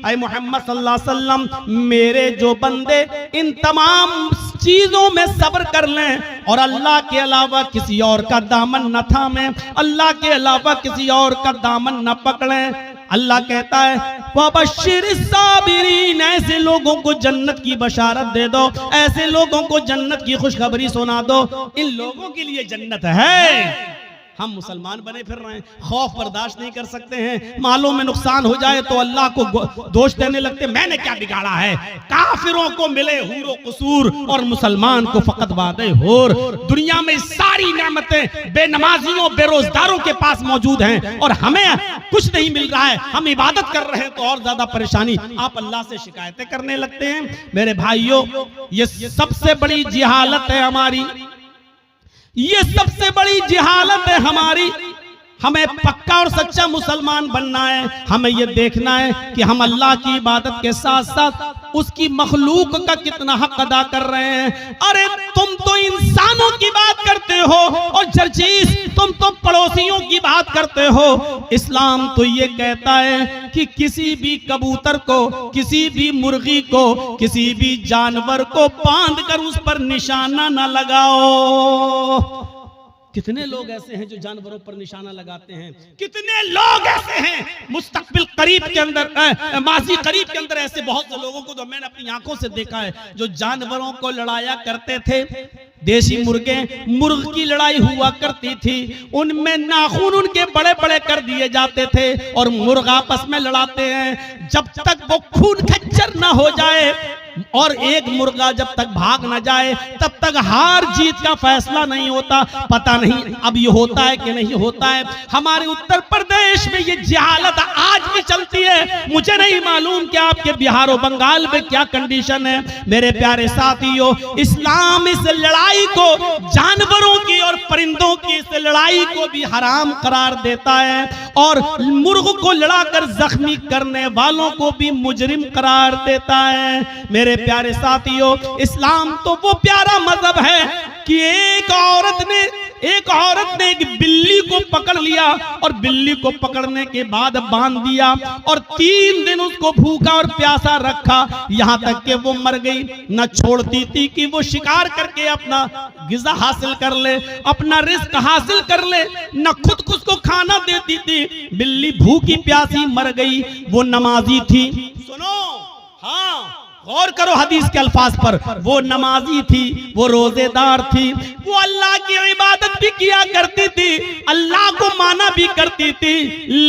Speaker 1: ऐ मोहम्मद सल्लल्लाहु अलैहि वसल्लम, मेरे जो बंदे इन तमाम चीजों में सब्र कर लें और अल्लाह के अलावा किसी और का दामन न थामें, अल्लाह के अलावा किसी और का दामन न पकड़ें। अल्लाह कहता है वबश्शिरिस साबिरीन, ऐसे लोगों को जन्नत की बशारत दे दो, ऐसे लोगों को जन्नत की खुशखबरी सुना दो। इन लोगों के लिए जन्नत है। हम मुसलमान बने फिर रहे हैं, खौफ बर्दाश्त नहीं कर सकते हैं, मालों में नुकसान हो जाए तो अल्लाह को दोष देने लगते, मैंने क्या बिगाड़ा है। काफिरों को मिले हूरो कसूर और मुसलमान को फकत वादे होर। दुनिया में सारी नेमतें बेनमाजियों बेरोजगारों के पास मौजूद हैं और हमें कुछ नहीं मिल रहा है, हम इबादत कर रहे हैं तो और ज्यादा परेशानी। आप अल्लाह से शिकायतें करने लगते हैं। मेरे भाइयों, ये सबसे बड़ी जिहालत है हमारी, ये सबसे बड़ी जिहालत है हमारी। हमें पक्का और सच्चा मुसलमान बनना है। हमें यह देखना है कि हम अल्लाह की इबादत के साथ साथ उसकी मखलूक का कितना हक अदा कर रहे हैं। अरे तुम तो इंसानों की बात करते हो और जरचीज तुम तो पड़ोसियों की बात करते हो। इस्लाम तो ये कहता है कि किसी भी कबूतर को, किसी भी मुर्गी को, किसी भी जानवर को बांध कर उस पर निशाना न लगाओ। कितने लोग ऐसे हैं जो जानवरों पर निशाना लगाते हैं, कितने लोग ऐसे हैं मुस्तकबिल करीब के अंदर, माजी करीब के अंदर ऐसे बहुत से लोगों को तो मैंने अपनी आंखों से देखा है जो जानवरों को लड़ाया करते थे। देसी मुर्ग की लड़ाई हुआ करती थी, उनमें नाखून उनके बड़े बड़े कर दिए जाते थे और मुर्ग आपस में लड़ाते हैं। जब तक वो खून खच्चर ना हो जाए और एक मुर्गा जब तक भाग ना जाए तब तक हार जीत का फैसला नहीं होता। पता नहीं अब ये होता है कि नहीं होता है। हमारे उत्तर प्रदेश में ये जहालत आज भी चलती है। मुझे नहीं मालूम कि आपके बिहार और बंगाल में क्या कंडीशन है। मेरे प्यारे साथियों, इस्लाम इस लड़ाई को, जानवरों की और परिंदों की इस लड़ाई को भी हराम करार देता है और मुर्ग को लड़ाकर जख्मी करने वालों को भी मुजरिम करार देता है। मेरे प्यारे साथियों, इस्लाम तो वो प्यारा मजहब है कि एक औरत ने एक बिल्ली को पकड़ लिया और बिल्ली को पकड़ने के बाद बांध दिया और 3 दिन उसको भूखा और प्यासा रखा, यहां तक कि वो मर गई। न छोड़ती थी कि वो शिकार करके अपना गिज़ा हासिल कर ले, अपना रिस्क हासिल कर ले, न खुद को खाना देती थी। बिल्ली भूखी प्यासी मर गई। वो नमाजी थी। सुनो, हाँ गौर करो हदीस के अल्फाज पर। वो नमाजी थी, वो रोजेदार थी, वो अल्लाह की इबादत भी किया करती थी, अल्लाह को माना भी करती थी,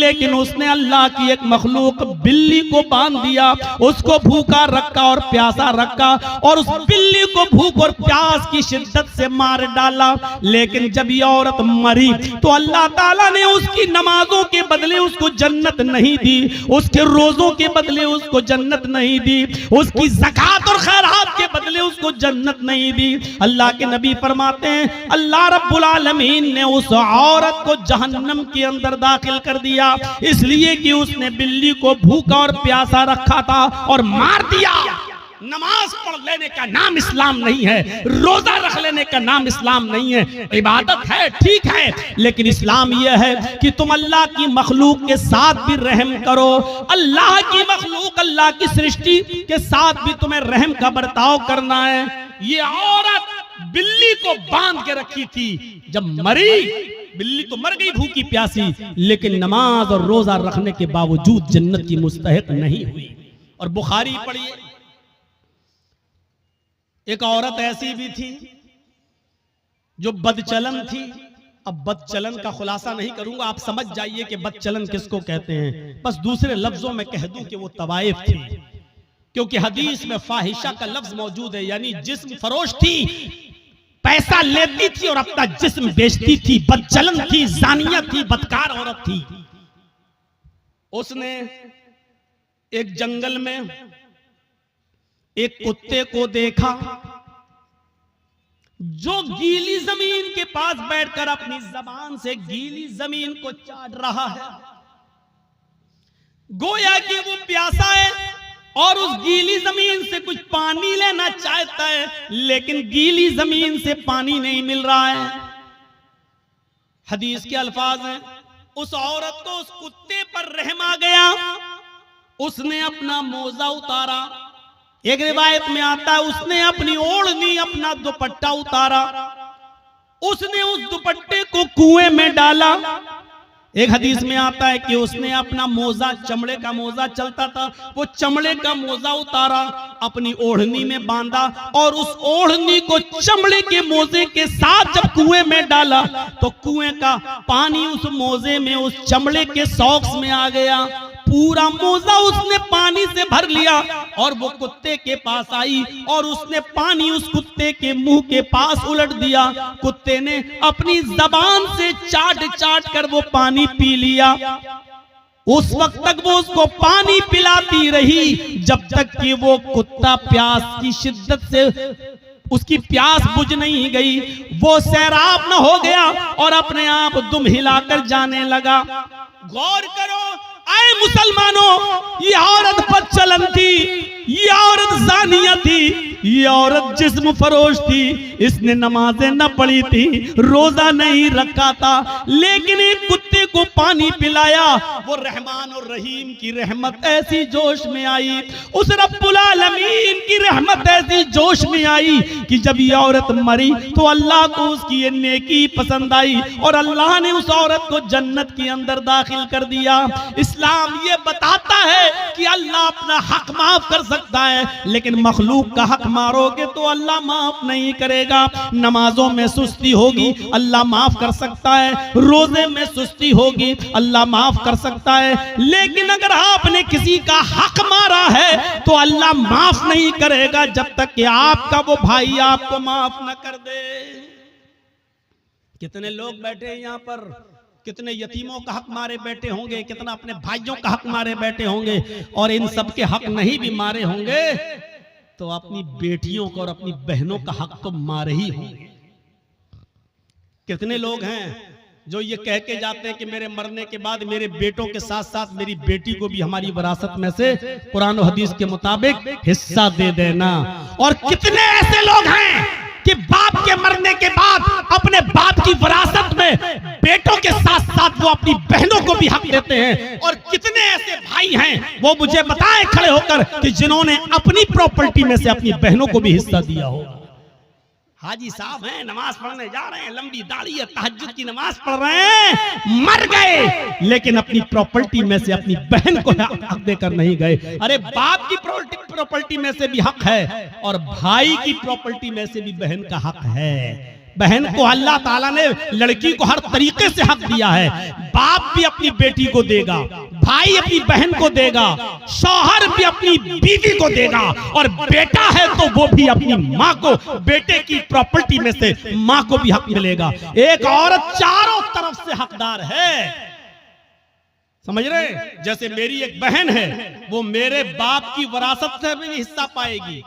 Speaker 1: लेकिन उसने अल्लाह की एक मखलूक बिल्ली को बांध दिया, उसको भूखा रखा और प्यासा रखा और उस बिल्ली को भूख और प्यास की शिद्दत से मार डाला। लेकिन जब ये औरत मरी तो अल्लाह ताला ने उसकी नमाजों के बदले उसको जन्नत नहीं दी, उसके रोजों के बदले उसको जन्नत नहीं दी, उसकी ज़कात और खैरात के बदले उसको जन्नत नहीं दी। अल्लाह के नबी फरमाते हैं अल्लाह रब्बुल आलमीन ने उस औरत को जहन्नम के अंदर दाखिल कर दिया, इसलिए कि उसने बिल्ली को भूखा और प्यासा रखा था और मार दिया। नमाज पढ़ लेने का नाम इस्लाम नहीं है, रोजा रख लेने का नाम इस्लाम नहीं है। इबादत है, ठीक है, लेकिन इस्लाम यह है कि तुम अल्लाह की मखलूक के साथ भी रहम करो। अल्लाह की मखलूक, अल्लाह की सृष्टि के साथ भी तुम्हें रहम का बर्ताव करना है। ये औरत बिल्ली को बांध के रखी थी, जब मरी बिल्ली तो मर गई भूखी प्यासी, लेकिन नमाज और रोजा रखने के बावजूद जन्नत की मुस्तहिक नहीं हुई। और बुखारी पढ़िए, एक औरत ऐसी भी थी जो बदचलन थी। अब बदचलन का खुलासा नहीं करूंगा, आप समझ जाइए कि बदचलन किसको कहते हैं। बस दूसरे लफ्जों में कह दूं कि वो तवाइफ थी, क्योंकि हदीस में फाहिशा का लफ्ज मौजूद है, यानी जिस्म फरोश थी, पैसा लेती थी और अपना जिस्म बेचती थी, बदचलन थी, जानिया थी, बदकार औरत थी। उसने एक जंगल में एक कुत्ते को देखा जो गीली जमीन के पास बैठकर अपनी जबान से गीली जमीन को चाट रहा है। गोया कि वो प्यासा है और उस गीली जमीन से कुछ पानी लेना चाहता है, लेकिन गीली जमीन से पानी नहीं मिल रहा है। हदीस के अल्फाज हैं, उस औरत को उस कुत्ते पर रहम आ गया, उसने अपना मोजा उतारा। एक रिवायत में आता है उसने अपनी ओढ़नी, अपना दुपट्टा उतारा, उसने उस दुपट्टे को कुएं में डाला। एक हदीस में आता है कि उसने अपना मोजा, चमड़े का मोजा चलता था, वो चमड़े का मोजा उतारा अपनी ओढ़नी में बांधा और उस ओढ़नी को चमड़े के मोजे के साथ जब कुएं में डाला तो कुएं का पानी उस मोजे में, उस चमड़े के सॉक्स में आ गया। पूरा मोजा उसने पानी से भर लिया और वो कुत्ते के पास आई और उसने पानी उस कुत्ते के मुंह के पास उलट दिया। कुत्ते ने अपनी जबान से चाट चाट कर वो पानी पी लिया। उस वक्त तक वो उसको पानी पिलाती रही जब तक कि वो कुत्ता प्यास की शिद्दत से उसकी प्यास बुझ नहीं गई, वो सैराब न हो गया और अपने आप दुम हिलाकर जाने लगा। गौर करो आए मुसलमानों, ये औरत बदचलन थी, ये औरत जानिया थी, ये औरत जिस्म फरोश थी। इसने नमाजें न पढ़ी थी, रोजा नहीं रखा था, लेकिन एक कुत्ते को पानी पिलाया। वो रहमान और रहीम की रहमत ऐसी जोश में आई, उस रब्बुल आलमीन की रहमत ऐसी जोश में आई कि जब ये औरत मरी तो अल्लाह को उसकी ये नेकी पसंद आई और अल्लाह ने उस औरत को जन्नत के अंदर दाखिल कर दिया। इस्लाम ये बताता है कि अल्लाह अपना हक माफ कर सकता है, लेकिन मखलूक का हक मारोगे तो अल्लाह माफ नहीं करेगा। नमाजों में सुस्ती होगी, अल्लाह माफ कर सकता है, रोजे में सुस्ती होगी, अल्लाह माफ कर सकता है, लेकिन अगर आपने किसी का हक मारा है तो अल्लाह माफ नहीं करेगा जब तक कि आपका वो भाई आपको माफ न कर दे। कितने लोग बैठे हैं यहाँ पर, कितने यतीमों का हक मारे बैठे होंगे, कितना अपने भाइयों का हक मारे बैठे होंगे, और इन सब के हक नहीं भी मारे होंगे तो अपनी बेटियों को और अपनी बहनों का हक तो मारे ही होंगे। कितने लोग हैं जो ये कह के जाते हैं कि मेरे मरने के बाद मेरे बेटों के साथ साथ मेरी बेटी को भी हमारी विरासत में से कुरान और हदीस के मुताबिक हिस्सा दे देना। और कितने ऐसे लोग हैं कि बाप के मरने के बाद अपने बाप की विरासत में बेटों के साथ साथ वो अपनी बहनों को भी हक देते हैं। और कितने ऐसे भाई हैं वो मुझे बताएं खड़े होकर कि जिन्होंने अपनी प्रॉपर्टी में से अपनी बहनों को भी हिस्सा दिया हो। हाजी साहब हैं, नमाज पढ़ने जा रहे हैं, लंबी दाढ़ी है, तहज्जुद की नमाज पढ़ रहे हैं, मर गए लेकिन अपनी प्रॉपर्टी में से अपनी बहन को हक देकर नहीं गए। अरे बाप की प्रॉपर्टी में से भी हक है और भाई की प्रॉपर्टी में से भी बहन का हक है। बहन को अल्लाह ताला ने लड़की को हर तरीके से हक दिया है। बाप भी अपनी बेटी को देगा, भाई अपनी बहन को देगा, शौहर भी अपनी बीवी को देगा, और बेटा है तो वो भी अपनी माँ को, बेटे की प्रॉपर्टी में से माँ को भी हक मिलेगा। एक औरत चारों तरफ से हकदार है, समझ रहे? जैसे मेरी एक बहन है वो मेरे बाप की विरासत से भी हिस्सा पाएगी,